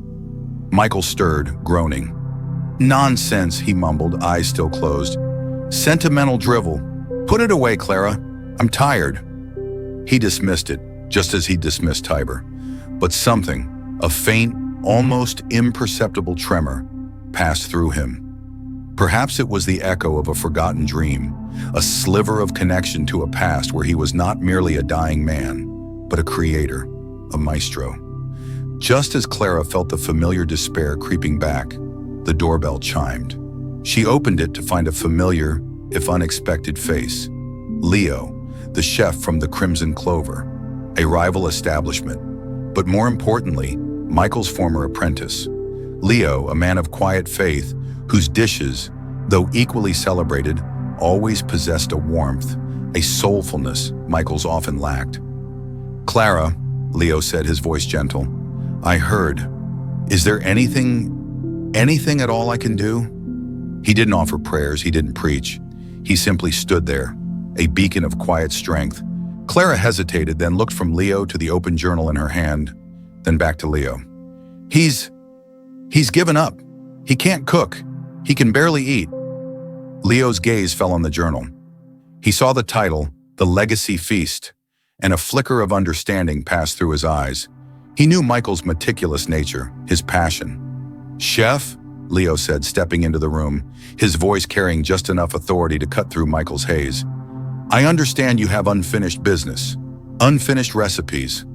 Michael stirred, groaning. "Nonsense," he mumbled, eyes still closed. "Sentimental drivel. Put it away, Clara. I'm tired." He dismissed it, just as he dismissed Tiber. But something, a faint, almost imperceptible tremor, passed through him. Perhaps it was the echo of a forgotten dream, a sliver of connection to a past where he was not merely a dying man, but a creator, a maestro. Just as Clara felt the familiar despair creeping back, the doorbell chimed. She opened it to find a familiar, if unexpected face. Leo, the chef from the Crimson Clover, a rival establishment, but more importantly, Michael's former apprentice. Leo, a man of quiet faith, whose dishes, though equally celebrated, always possessed a warmth, a soulfulness Michael's often lacked. "Clara," Leo said, his voice gentle, I heard. Is there anything at all I can do?" He didn't offer prayers, he didn't preach. He simply stood there, a beacon of quiet strength. Clara hesitated, then looked from Leo to the open journal in her hand, then back to Leo. He's given up. He can't cook. He can barely eat." Leo's gaze fell on the journal. He saw the title, The Legacy Feast, and a flicker of understanding passed through his eyes. He knew Michael's meticulous nature, his passion. "Chef," Leo said, stepping into the room, his voice carrying just enough authority to cut through Michael's haze. "I understand you have unfinished business, unfinished recipes.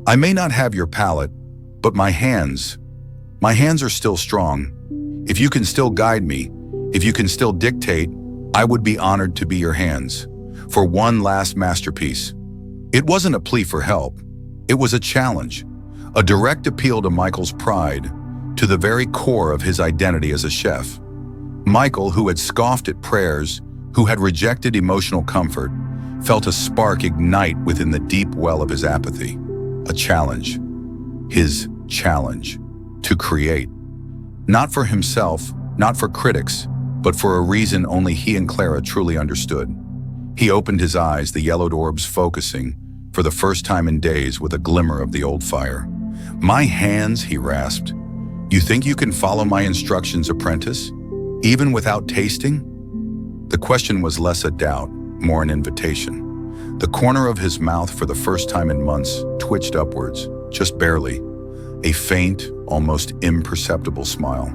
I may not have your palate, but my hands are still strong. If you can still guide me, if you can still dictate, I would be honored to be your hands for one last masterpiece." It wasn't a plea for help. It was a challenge, a direct appeal to Michael's pride, to the very core of his identity as a chef. Michael, who had scoffed at prayers, who had rejected emotional comfort, felt a spark ignite within the deep well of his apathy. A challenge. His challenge. To create. Not for himself, not for critics, but for a reason only he and Clara truly understood. He opened his eyes, the yellowed orbs focusing, for the first time in days, with a glimmer of the old fire. "My hands," he rasped. "You think you can follow my instructions, apprentice, even without tasting?" The question was less a doubt, more an invitation. The corner of his mouth, for the first time in months, twitched upwards, just barely. A faint, almost imperceptible smile.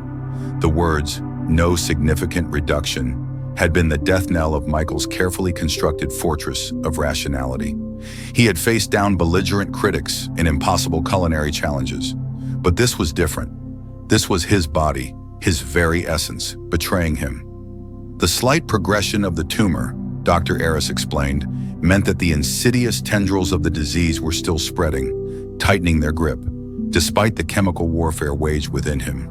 The words, "no significant reduction," had been the death knell of Michael's carefully constructed fortress of rationality. He had faced down belligerent critics and impossible culinary challenges. But this was different. This was his body, his very essence, betraying him. The slight progression of the tumor, Dr. Aris explained, meant that the insidious tendrils of the disease were still spreading, tightening their grip, despite the chemical warfare waged within him.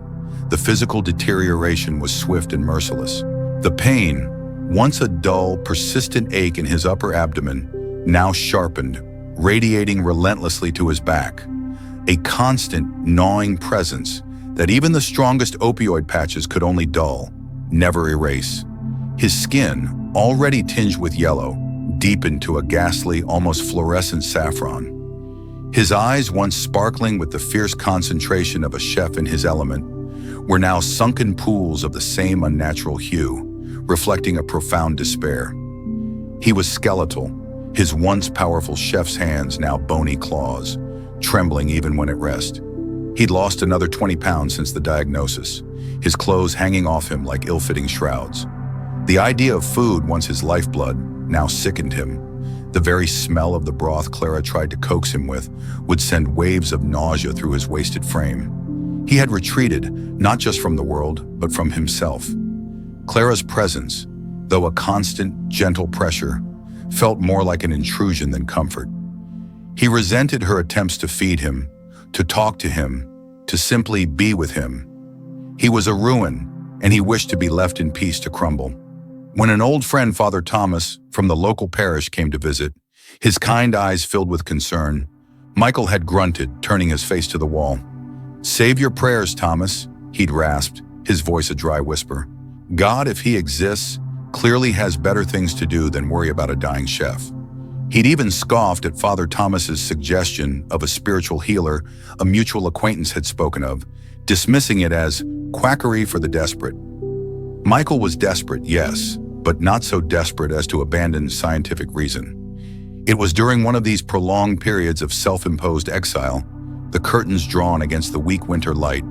The physical deterioration was swift and merciless. The pain, once a dull, persistent ache in his upper abdomen, now sharpened, radiating relentlessly to his back. A constant, gnawing presence that even the strongest opioid patches could only dull, never erase. His skin, already tinged with yellow, deepened to a ghastly, almost fluorescent saffron. His eyes, once sparkling with the fierce concentration of a chef in his element, were now sunken pools of the same unnatural hue, reflecting a profound despair. He was skeletal, his once powerful chef's hands now bony claws, trembling even when at rest. He'd lost another 20 pounds since the diagnosis, his clothes hanging off him like ill-fitting shrouds. The idea of food, once his lifeblood, now sickened him. The very smell of the broth Clara tried to coax him with would send waves of nausea through his wasted frame. He had retreated, not just from the world, but from himself. Clara's presence, though a constant, gentle pressure, felt more like an intrusion than comfort. He resented her attempts to feed him, to talk to him, to simply be with him. He was a ruin, and he wished to be left in peace to crumble. When an old friend, Father Thomas, from the local parish came to visit, his kind eyes filled with concern, Michael had grunted, turning his face to the wall. "Save your prayers, Thomas," he'd rasped, his voice a dry whisper. "God, if he exists, clearly has better things to do than worry about a dying chef." He'd even scoffed at Father Thomas's suggestion of a spiritual healer a mutual acquaintance had spoken of, dismissing it as quackery for the desperate. Michael was desperate, yes, but not so desperate as to abandon scientific reason. It was during one of these prolonged periods of self-imposed exile, the curtains drawn against the weak winter light,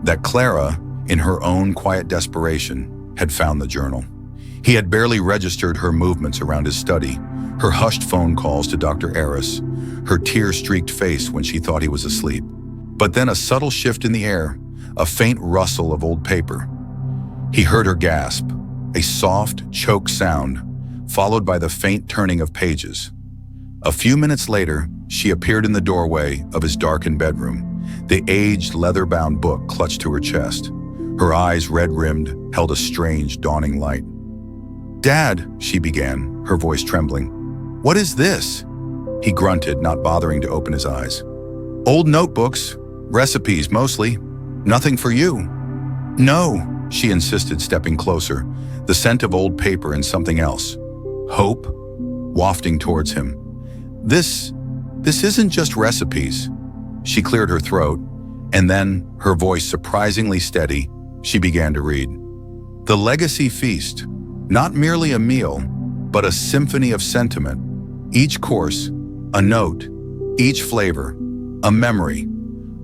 that Clara, in her own quiet desperation, had found the journal. He had barely registered her movements around his study, her hushed phone calls to Dr. Aris, her tear-streaked face when she thought he was asleep. But then a subtle shift in the air, a faint rustle of old paper. He heard her gasp, a soft, choked sound, followed by the faint turning of pages. A few minutes later, she appeared in the doorway of his darkened bedroom, the aged, leather-bound book clutched to her chest. Her eyes, red-rimmed, held a strange, dawning light. "Dad," she began, her voice trembling. "What is this?" He grunted, not bothering to open his eyes. "Old notebooks. Recipes, mostly. Nothing for you. No, she insisted, stepping closer, the scent of old paper and something else. Hope, wafting towards him. This isn't just recipes. She cleared her throat, and then, her voice surprisingly steady, she began to read. The Legacy Feast, not merely a meal, but a symphony of sentiment. Each course, a note, each flavor, a memory.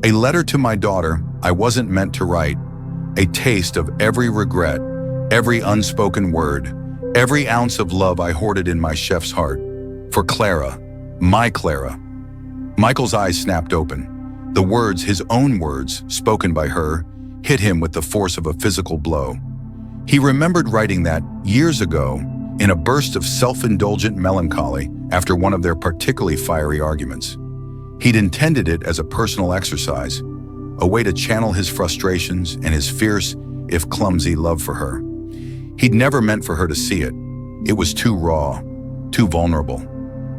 A letter to my daughter I wasn't meant to write. A taste of every regret, every unspoken word, every ounce of love I hoarded in my chef's heart. For Clara, my Clara. Michael's eyes snapped open. The words, his own words, spoken by her, hit him with the force of a physical blow. He remembered writing that years ago in a burst of self-indulgent melancholy after one of their particularly fiery arguments. He'd intended it as a personal exercise, a way to channel his frustrations and his fierce, if clumsy, love for her. He'd never meant for her to see it. It was too raw, too vulnerable.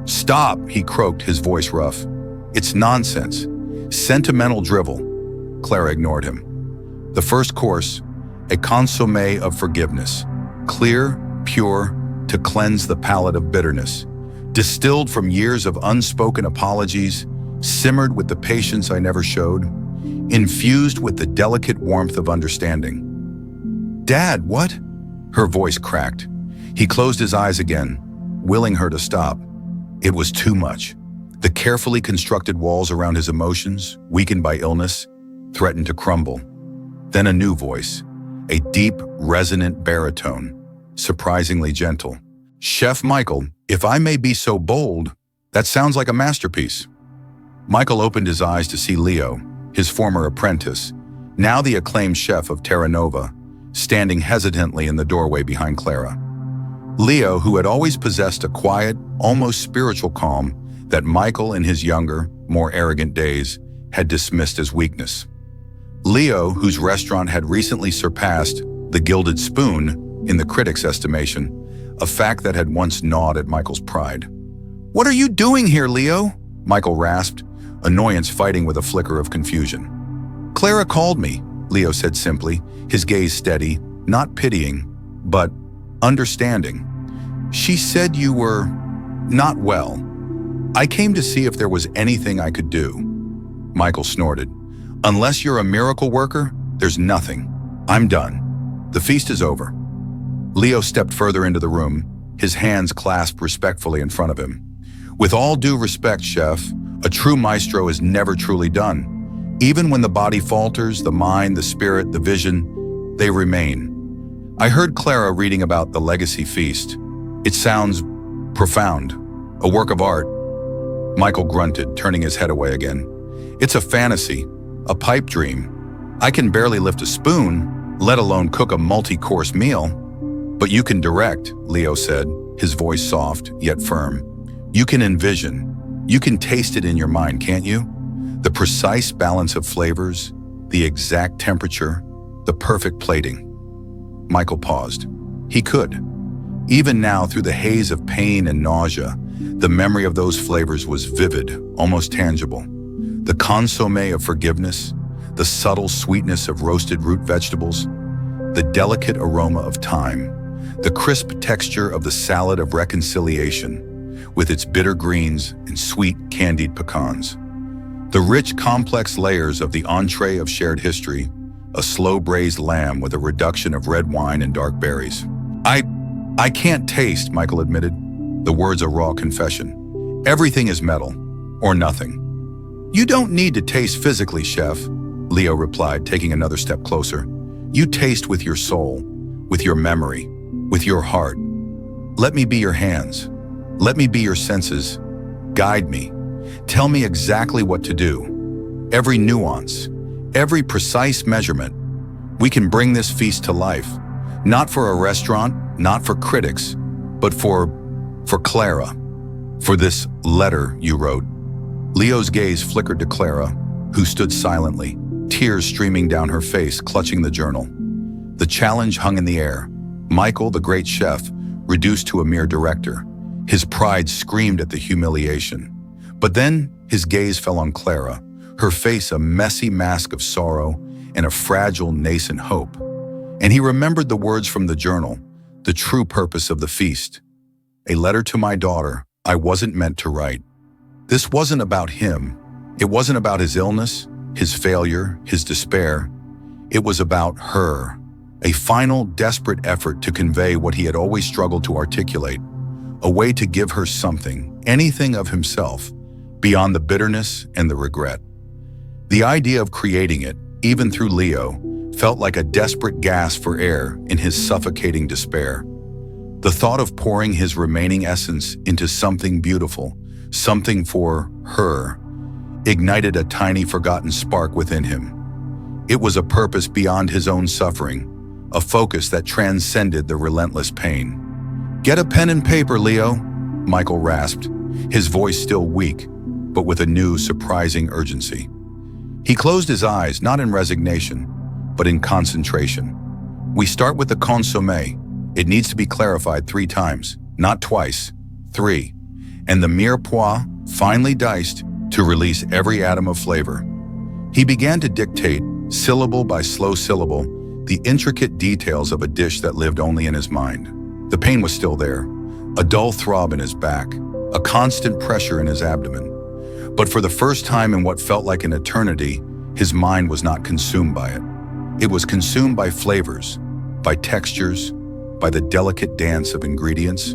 Stop, he croaked, his voice rough. It's nonsense. Sentimental drivel. Clara ignored him. The first course, a consommé of forgiveness. Clear, pure, to cleanse the palate of bitterness. Distilled from years of unspoken apologies, simmered with the patience I never showed, infused with the delicate warmth of understanding. Dad, what? Her voice cracked. He closed his eyes again, willing her to stop. It was too much. The carefully constructed walls around his emotions, weakened by illness, threatened to crumble. Then a new voice, a deep, resonant baritone, surprisingly gentle. Chef Michael, if I may be so bold, that sounds like a masterpiece. Michael opened his eyes to see Leo, his former apprentice, now the acclaimed chef of Terra Nova, standing hesitantly in the doorway behind Clara. Leo, who had always possessed a quiet, almost spiritual calm that Michael in his younger, more arrogant days had dismissed as weakness. Leo, whose restaurant had recently surpassed the Gilded Spoon in the critics' estimation, a fact that had once gnawed at Michael's pride. What are you doing here, Leo? Michael rasped, annoyance fighting with a flicker of confusion. Clara called me, Leo said simply, his gaze steady, not pitying, but understanding. She said you were not well. I came to see if there was anything I could do. Michael snorted. Unless you're a miracle worker, there's nothing. I'm done. The feast is over. Leo stepped further into the room, his hands clasped respectfully in front of him. With all due respect, chef, a true maestro is never truly done. Even when the body falters, the mind, the spirit, the vision, they remain. I heard Clara reading about the Legacy Feast. It sounds profound, a work of art. Michael grunted, turning his head away again. It's a fantasy, a pipe dream. I can barely lift a spoon, let alone cook a multi-course meal. But you can direct, Leo said, his voice soft, yet firm. You can envision. You can taste it in your mind, can't you? The precise balance of flavors, the exact temperature, the perfect plating. Michael paused. He could. Even now, through the haze of pain and nausea, the memory of those flavors was vivid, almost tangible. The consommé of forgiveness, the subtle sweetness of roasted root vegetables, the delicate aroma of thyme, the crisp texture of the salad of reconciliation, with its bitter greens and sweet candied pecans. The rich, complex layers of the entree of shared history, a slow-braised lamb with a reduction of red wine and dark berries. I can't taste, Michael admitted, the words a raw confession. Everything is metal, or nothing. You don't need to taste physically, chef, Leo replied, taking another step closer. You taste with your soul, with your memory, with your heart. Let me be your hands. Let me be your senses. Guide me. Tell me exactly what to do. Every nuance, every precise measurement. We can bring this feast to life. Not for a restaurant, not for critics, but for Clara. For this letter you wrote. Leo's gaze flickered to Clara, who stood silently, tears streaming down her face, clutching the journal. The challenge hung in the air. Michael, the great chef, reduced to a mere director. His pride screamed at the humiliation. But then his gaze fell on Clara, her face a messy mask of sorrow and a fragile, nascent hope. And he remembered the words from the journal, the true purpose of the feast. A letter to my daughter I wasn't meant to write. This wasn't about him. It wasn't about his illness, his failure, his despair. It was about her. A final, desperate effort to convey what he had always struggled to articulate. A way to give her something, anything of himself, beyond the bitterness and the regret. The idea of creating it, even through Leo, felt like a desperate gasp for air in his suffocating despair. The thought of pouring his remaining essence into something beautiful, something for her, ignited a tiny forgotten spark within him. It was a purpose beyond his own suffering, a focus that transcended the relentless pain. "Get a pen and paper, Leo," Michael rasped, his voice still weak, but with a new, surprising urgency. He closed his eyes, not in resignation, but in concentration. "We start with the consommé. It needs to be clarified 3 times, not twice, 3. And the mirepoix, finely diced, to release every atom of flavor." He began to dictate, syllable by slow syllable, the intricate details of a dish that lived only in his mind. The pain was still there, a dull throb in his back, a constant pressure in his abdomen. But for the first time in what felt like an eternity, his mind was not consumed by it. It was consumed by flavors, by textures, by the delicate dance of ingredients.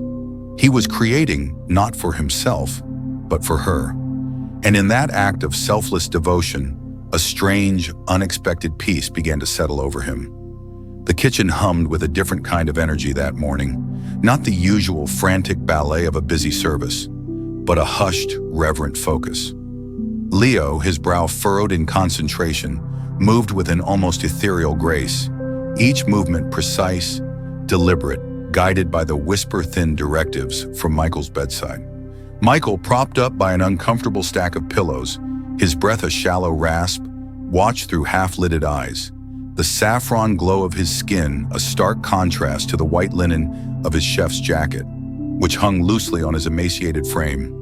He was creating not for himself, but for her. And in that act of selfless devotion, a strange, unexpected peace began to settle over him. The kitchen hummed with a different kind of energy that morning, not the usual frantic ballet of a busy service, but a hushed, reverent focus. Leo, his brow furrowed in concentration, moved with an almost ethereal grace, each movement precise, deliberate, guided by the whisper-thin directives from Michael's bedside. Michael, propped up by an uncomfortable stack of pillows, his breath a shallow rasp, watched through half-lidded eyes. The saffron glow of his skin a stark contrast to the white linen of his chef's jacket, which hung loosely on his emaciated frame.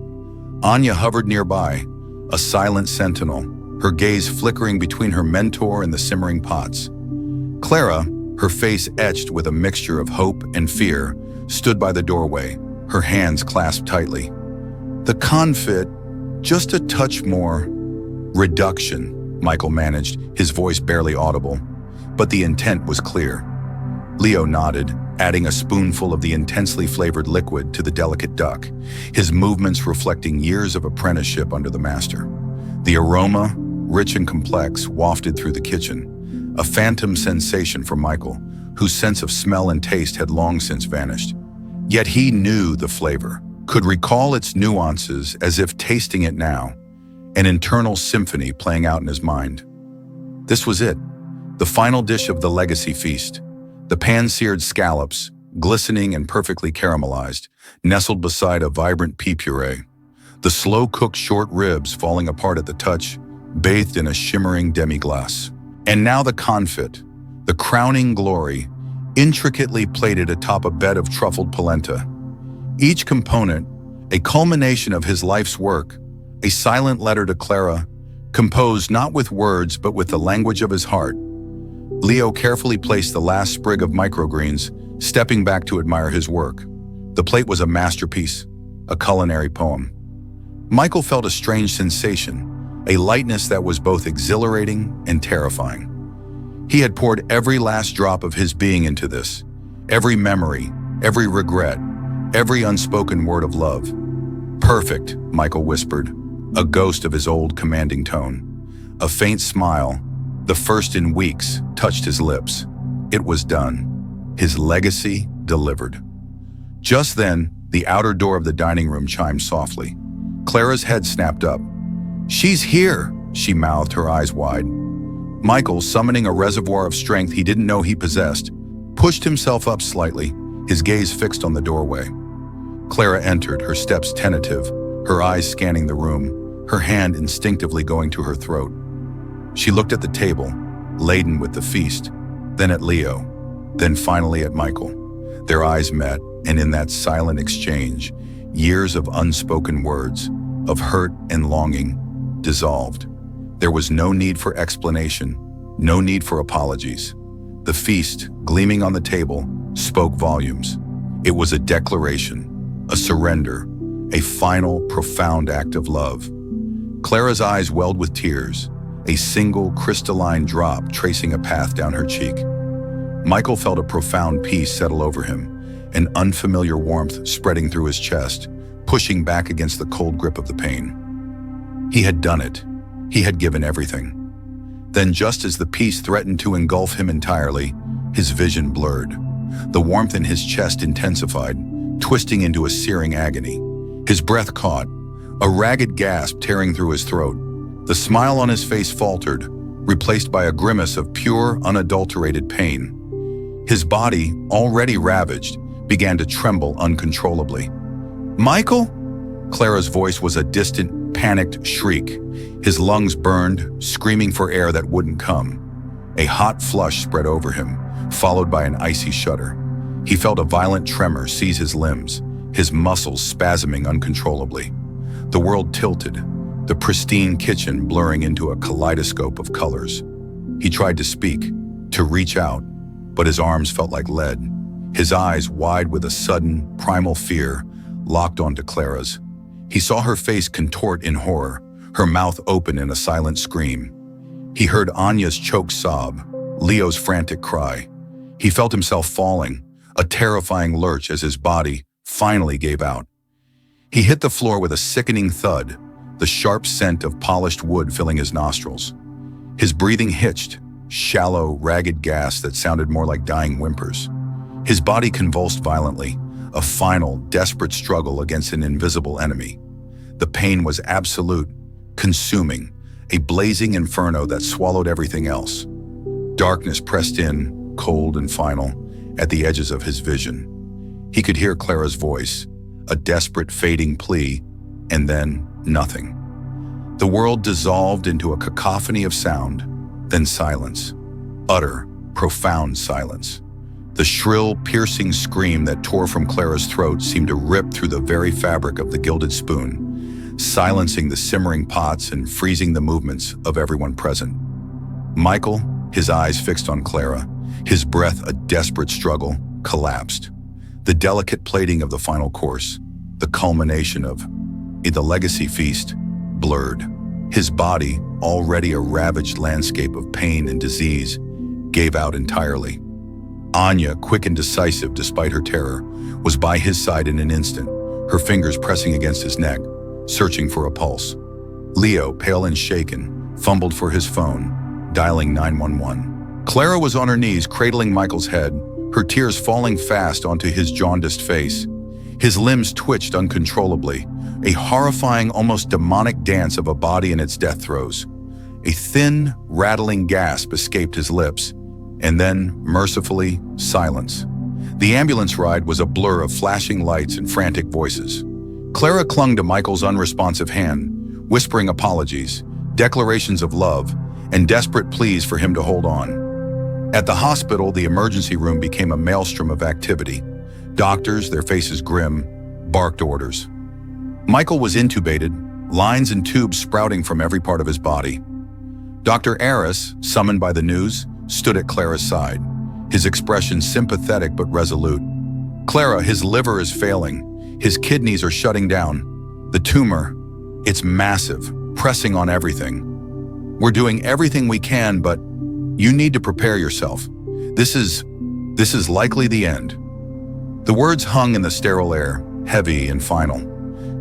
Anya hovered nearby, a silent sentinel, her gaze flickering between her mentor and the simmering pots. Clara, her face etched with a mixture of hope and fear, stood by the doorway, her hands clasped tightly. "The confit, just a touch more." "Reduction," Michael managed, his voice barely audible. But the intent was clear. Leo nodded, adding a spoonful of the intensely flavored liquid to the delicate duck, his movements reflecting years of apprenticeship under the master. The aroma, rich and complex, wafted through the kitchen, a phantom sensation for Michael, whose sense of smell and taste had long since vanished. Yet he knew the flavor, could recall its nuances as if tasting it now, an internal symphony playing out in his mind. This was it, the final dish of the legacy feast. The pan-seared scallops, glistening and perfectly caramelized, nestled beside a vibrant pea puree. The slow-cooked short ribs falling apart at the touch, bathed in a shimmering demi-glace. And now the confit, the crowning glory, intricately plated atop a bed of truffled polenta. Each component, a culmination of his life's work, a silent letter to Clara, composed not with words but with the language of his heart. Leo carefully placed the last sprig of microgreens, stepping back to admire his work. The plate was a masterpiece, a culinary poem. Michael felt a strange sensation, a lightness that was both exhilarating and terrifying. He had poured every last drop of his being into this, every memory, every regret, every unspoken word of love. "Perfect," Michael whispered, a ghost of his old commanding tone. A faint smile, the first in weeks, touched his lips. It was done. His legacy delivered. Just then, the outer door of the dining room chimed softly. Clara's head snapped up. "She's here," she mouthed, her eyes wide. Michael, summoning a reservoir of strength he didn't know he possessed, pushed himself up slightly, his gaze fixed on the doorway. Clara entered, her steps tentative, her eyes scanning the room, her hand instinctively going to her throat. She looked at the table, laden with the feast, then at Leo, then finally at Michael. Their eyes met, and in that silent exchange, years of unspoken words, of hurt and longing, dissolved. There was no need for explanation, no need for apologies. The feast, gleaming on the table, spoke volumes. It was a declaration, a surrender, a final, profound act of love. Clara's eyes welled with tears, a single crystalline drop tracing a path down her cheek. Michael felt a profound peace settle over him, an unfamiliar warmth spreading through his chest, pushing back against the cold grip of the pain. He had done it. He had given everything. Then, just as the peace threatened to engulf him entirely, his vision blurred. The warmth in his chest intensified, twisting into a searing agony. His breath caught, a ragged gasp tearing through his throat. The smile on his face faltered, replaced by a grimace of pure, unadulterated pain. His body, already ravaged, began to tremble uncontrollably. "Michael?" Clara's voice was a distant, panicked shriek. His lungs burned, screaming for air that wouldn't come. A hot flush spread over him, followed by an icy shudder. He felt a violent tremor seize his limbs, his muscles spasming uncontrollably. The world tilted, the pristine kitchen blurring into a kaleidoscope of colors. He tried to speak, to reach out, but his arms felt like lead. His eyes, wide with a sudden, primal fear, locked onto Clara's. He saw her face contort in horror, her mouth open in a silent scream. He heard Anya's choked sob, Leo's frantic cry. He felt himself falling, a terrifying lurch as his body finally gave out. He hit the floor with a sickening thud, the sharp scent of polished wood filling his nostrils. His breathing hitched, shallow, ragged gasps that sounded more like dying whimpers. His body convulsed violently, a final, desperate struggle against an invisible enemy. The pain was absolute, consuming, a blazing inferno that swallowed everything else. Darkness pressed in, cold and final, at the edges of his vision. He could hear Clara's voice, a desperate, fading plea, and then nothing. The world dissolved into a cacophony of sound, then silence. Utter, profound silence. The shrill, piercing scream that tore from Clara's throat seemed to rip through the very fabric of the gilded spoon, silencing the simmering pots and freezing the movements of everyone present. Michael, his eyes fixed on Clara, his breath a desperate struggle, collapsed. The delicate plating of the final course, the culmination of the legacy feast, blurred. His body, already a ravaged landscape of pain and disease, gave out entirely. Anya, quick and decisive despite her terror, was by his side in an instant, her fingers pressing against his neck, searching for a pulse. Leo, pale and shaken, fumbled for his phone, dialing 911. Clara was on her knees, cradling Michael's head, her tears falling fast onto his jaundiced face. His limbs twitched uncontrollably, a horrifying, almost demonic dance of a body in its death throes. A thin, rattling gasp escaped his lips, and then, mercifully, silence. The ambulance ride was a blur of flashing lights and frantic voices. Clara clung to Michael's unresponsive hand, whispering apologies, declarations of love, and desperate pleas for him to hold on. At the hospital, the emergency room became a maelstrom of activity. Doctors, their faces grim, barked orders. Michael was intubated, lines and tubes sprouting from every part of his body. Dr. Aris, summoned by the news, stood at Clara's side, his expression sympathetic but resolute. "Clara, his liver is failing. His kidneys are shutting down. The tumor, it's massive, pressing on everything. We're doing everything we can, but you need to prepare yourself. This is likely the end." The words hung in the sterile air, heavy and final.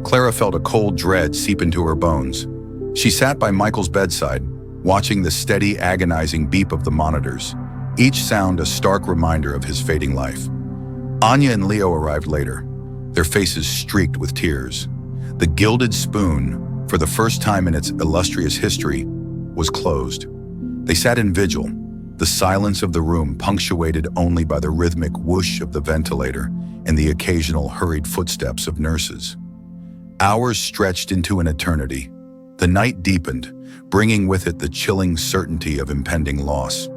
Clara felt a cold dread seep into her bones. She sat by Michael's bedside, watching the steady, agonizing beep of the monitors, each sound a stark reminder of his fading life. Anya and Leo arrived later, their faces streaked with tears. The gilded spoon, for the first time in its illustrious history, was closed. They sat in vigil, the silence of the room punctuated only by the rhythmic whoosh of the ventilator and the occasional hurried footsteps of nurses. Hours stretched into an eternity. The night deepened, bringing with it the chilling certainty of impending loss.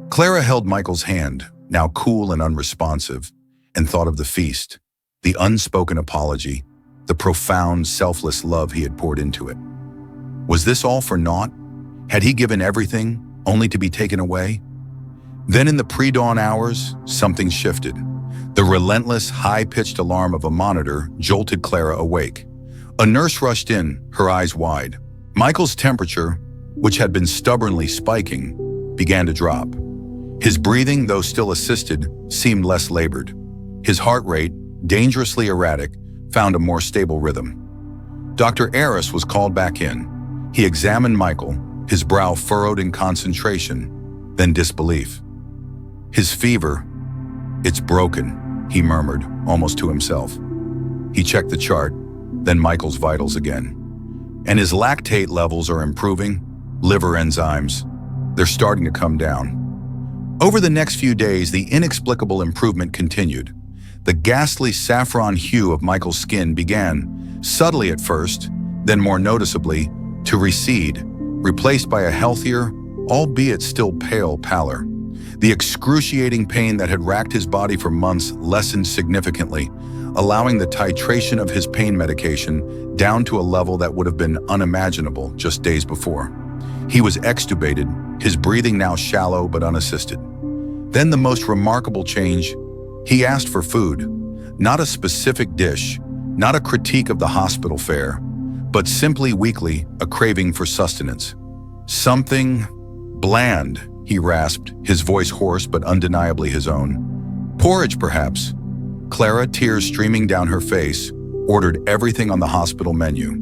Clara held Michael's hand, now cool and unresponsive, and thought of the feast, the unspoken apology, the profound, selfless love he had poured into it. Was this all for naught? Had he given everything, only to be taken away? Then in the pre-dawn hours, something shifted. The relentless, high-pitched alarm of a monitor jolted Clara awake. A nurse rushed in, her eyes wide. Michael's temperature, which had been stubbornly spiking, began to drop. His breathing, though still assisted, seemed less labored. His heart rate, dangerously erratic, found a more stable rhythm. Dr. Aris was called back in. He examined Michael, his brow furrowed in concentration, then disbelief. His fever, "It's broken," he murmured, almost to himself. He checked the chart, then Michael's vitals again. "And his lactate levels are improving, liver enzymes. They're starting to come down." Over the next few days, the inexplicable improvement continued. The ghastly saffron hue of Michael's skin began, subtly at first, then more noticeably, to recede, replaced by a healthier, albeit still pale, pallor. The excruciating pain that had racked his body for months lessened significantly, allowing the titration of his pain medication down to a level that would have been unimaginable just days before. He was extubated, his breathing now shallow but unassisted. Then the most remarkable change: he asked for food, not a specific dish, not a critique of the hospital fare, but simply weekly a craving for sustenance. "Something bland," he rasped, his voice hoarse but undeniably his own. "Porridge, perhaps." Clara, tears streaming down her face, ordered everything on the hospital menu.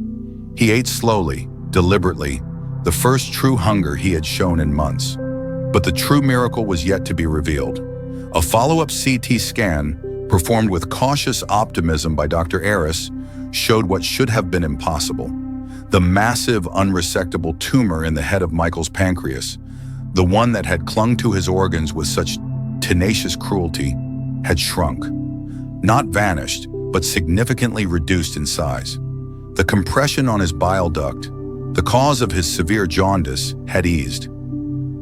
He ate slowly, deliberately, the first true hunger he had shown in months. But the true miracle was yet to be revealed. A follow-up CT scan, performed with cautious optimism by Dr. Aris, showed what should have been impossible. The massive, unresectable tumor in the head of Michael's pancreas, the one that had clung to his organs with such tenacious cruelty, had shrunk. Not vanished, but significantly reduced in size. The compression on his bile duct, the cause of his severe jaundice, had eased.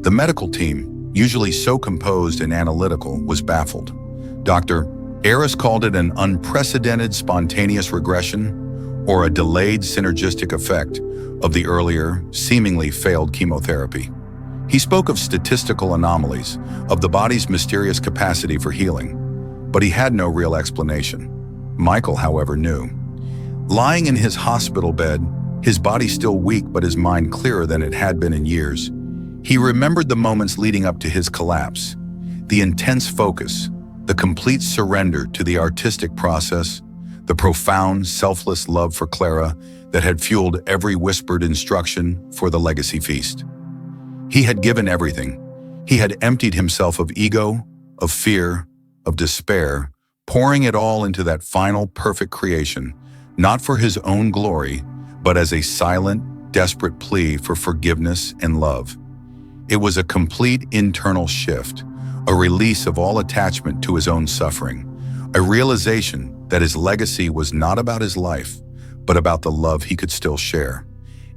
The medical team, usually so composed and analytical, was baffled. Dr. Aris called it an unprecedented spontaneous regression, or a delayed synergistic effect of the earlier, seemingly failed chemotherapy. He spoke of statistical anomalies, of the body's mysterious capacity for healing, but he had no real explanation. Michael, however, knew. Lying in his hospital bed, his body still weak but his mind clearer than it had been in years, he remembered the moments leading up to his collapse, the intense focus, the complete surrender to the artistic process, the profound, selfless love for Clara that had fueled every whispered instruction for the legacy feast. He had given everything. He had emptied himself of ego, of fear, of despair, pouring it all into that final perfect creation, not for his own glory, but as a silent, desperate plea for forgiveness and love. It was a complete internal shift, a release of all attachment to his own suffering, a realization that his legacy was not about his life, but about the love he could still share.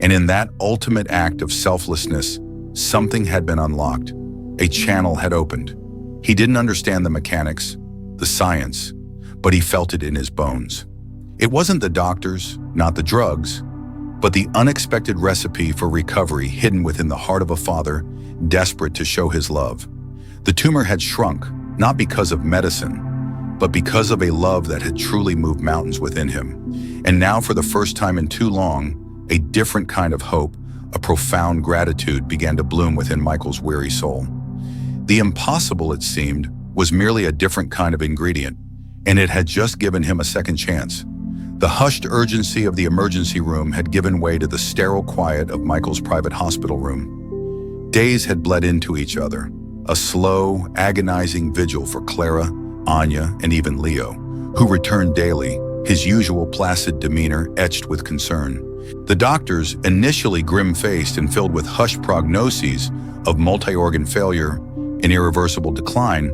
And in that ultimate act of selflessness, something had been unlocked. A channel had opened. He didn't understand the mechanics, the science, but he felt it in his bones. It wasn't the doctors, not the drugs, but the unexpected recipe for recovery hidden within the heart of a father desperate to show his love. The tumor had shrunk, not because of medicine, but because of a love that had truly moved mountains within him. And now, for the first time in too long, a different kind of hope, a profound gratitude began to bloom within Michael's weary soul. The impossible, it seemed, was merely a different kind of ingredient, and it had just given him a second chance. The hushed urgency of the emergency room had given way to the sterile quiet of Michael's private hospital room. Days had bled into each other, a slow, agonizing vigil for Clara, Anya, and even Leo, who returned daily, his usual placid demeanor etched with concern. The doctors, initially grim-faced and filled with hushed prognoses of multi-organ failure and irreversible decline,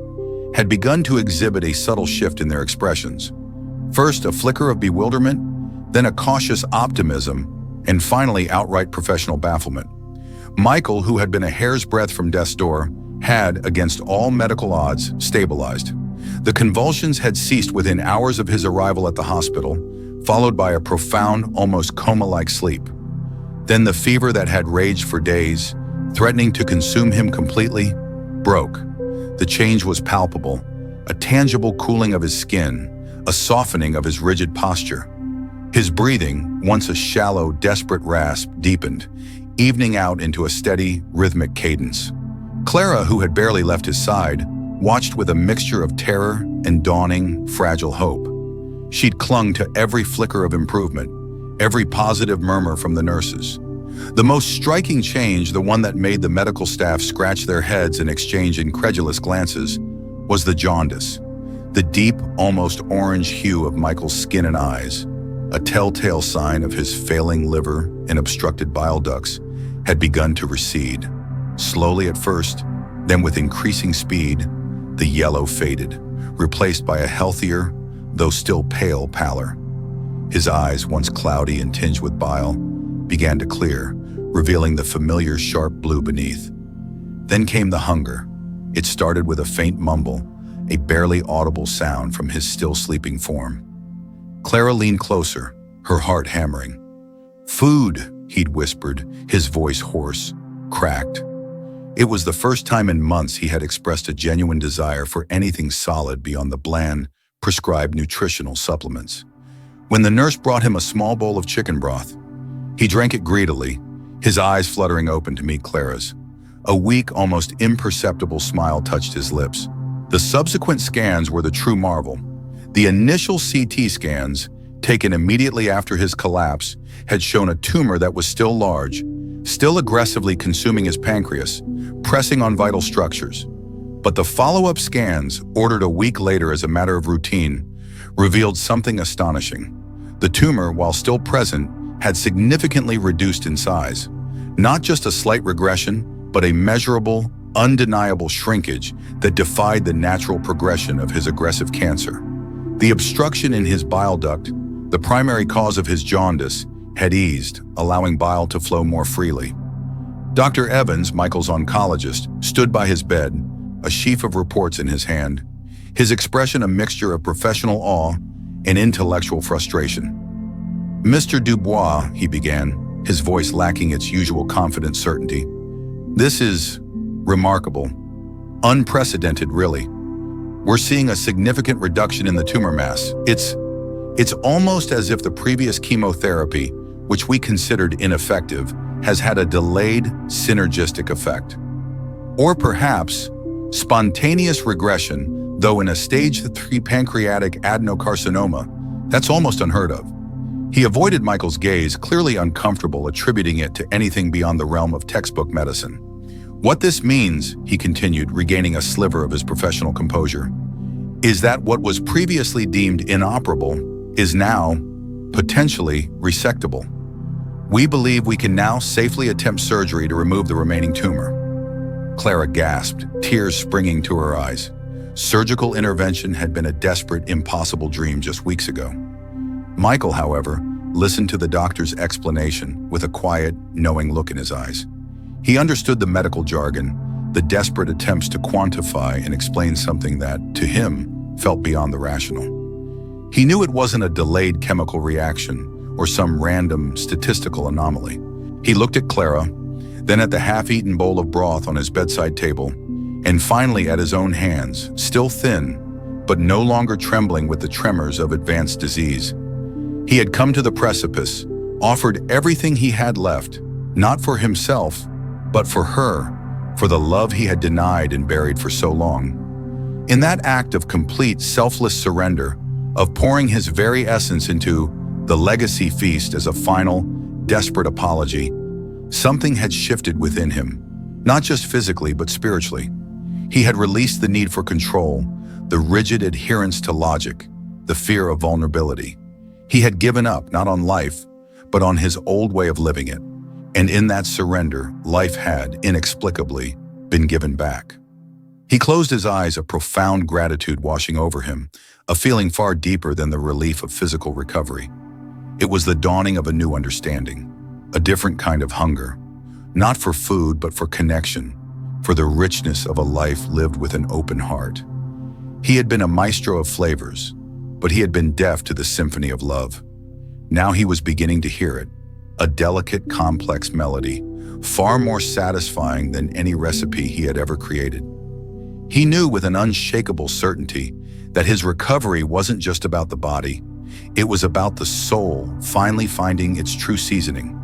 had begun to exhibit a subtle shift in their expressions. First, a flicker of bewilderment, then a cautious optimism, and finally outright professional bafflement. Michael, who had been a hair's breadth from death's door, had, against all medical odds, stabilized. The convulsions had ceased within hours of his arrival at the hospital, followed by a profound, almost coma-like sleep. Then the fever that had raged for days, threatening to consume him completely, broke. The change was palpable, a tangible cooling of his skin, a softening of his rigid posture. His breathing, once a shallow, desperate rasp, deepened, evening out into a steady, rhythmic cadence. Clara, who had barely left his side, watched with a mixture of terror and dawning, fragile hope. She'd clung to every flicker of improvement, every positive murmur from the nurses. The most striking change, the one that made the medical staff scratch their heads and exchange incredulous glances, was the jaundice. The deep, almost orange hue of Michael's skin and eyes, a telltale sign of his failing liver and obstructed bile ducts, had begun to recede. Slowly at first, then with increasing speed, the yellow faded, replaced by a healthier, though still pale pallor. His eyes, once cloudy and tinged with bile, began to clear, revealing the familiar sharp blue beneath. Then came the hunger. It started with a faint mumble, a barely audible sound from his still sleeping form. Clara leaned closer, her heart hammering. "Food," he'd whispered, his voice hoarse, cracked. It was the first time in months he had expressed a genuine desire for anything solid beyond the bland, prescribed nutritional supplements. When the nurse brought him a small bowl of chicken broth, he drank it greedily, his eyes fluttering open to meet Clara's. A weak, almost imperceptible smile touched his lips. The subsequent scans were the true marvel. The initial CT scans, taken immediately after his collapse, had shown a tumor that was still large, still aggressively consuming his pancreas, pressing on vital structures. But the follow-up scans, ordered a week later as a matter of routine, revealed something astonishing. The tumor, while still present, had significantly reduced in size. Not just a slight regression, but a measurable, undeniable shrinkage that defied the natural progression of his aggressive cancer. The obstruction in his bile duct, the primary cause of his jaundice, had eased, allowing bile to flow more freely. Dr. Evans, Michael's oncologist, stood by his bed, a sheaf of reports in his hand, his expression a mixture of professional awe and intellectual frustration. "Mr. Dubois," he began, his voice lacking its usual confident certainty, "this is remarkable. Unprecedented, really. We're seeing a significant reduction in the tumor mass. It's almost as if the previous chemotherapy, which we considered ineffective, has had a delayed synergistic effect. Or perhaps spontaneous regression, though in a stage 3 pancreatic adenocarcinoma, that's almost unheard of." He avoided Michael's gaze, clearly uncomfortable attributing it to anything beyond the realm of textbook medicine. "What this means," he continued, regaining a sliver of his professional composure, "is that what was previously deemed inoperable is now, potentially, resectable. We believe we can now safely attempt surgery to remove the remaining tumor." Clara gasped, tears springing to her eyes. Surgical intervention had been a desperate, impossible dream just weeks ago. Michael, however, listened to the doctor's explanation with a quiet, knowing look in his eyes. He understood the medical jargon, the desperate attempts to quantify and explain something that, to him, felt beyond the rational. He knew it wasn't a delayed chemical reaction or some random statistical anomaly. He looked at Clara, then at the half-eaten bowl of broth on his bedside table, and finally at his own hands, still thin, but no longer trembling with the tremors of advanced disease. He had come to the precipice, offered everything he had left, not for himself, but for her, for the love he had denied and buried for so long. In that act of complete, selfless surrender, of pouring his very essence into the legacy feast as a final, desperate apology, something had shifted within him, not just physically but spiritually. He had released the need for control, the rigid adherence to logic, the fear of vulnerability. He had given up not on life, but on his old way of living it. And in that surrender, life had, inexplicably, been given back. He closed his eyes, a profound gratitude washing over him, a feeling far deeper than the relief of physical recovery. It was the dawning of a new understanding, a different kind of hunger, not for food but for connection, for the richness of a life lived with an open heart. He had been a maestro of flavors, but he had been deaf to the symphony of love. Now he was beginning to hear it, a delicate, complex melody, far more satisfying than any recipe he had ever created. He knew with an unshakable certainty that his recovery wasn't just about the body, it was about the soul finally finding its true seasoning.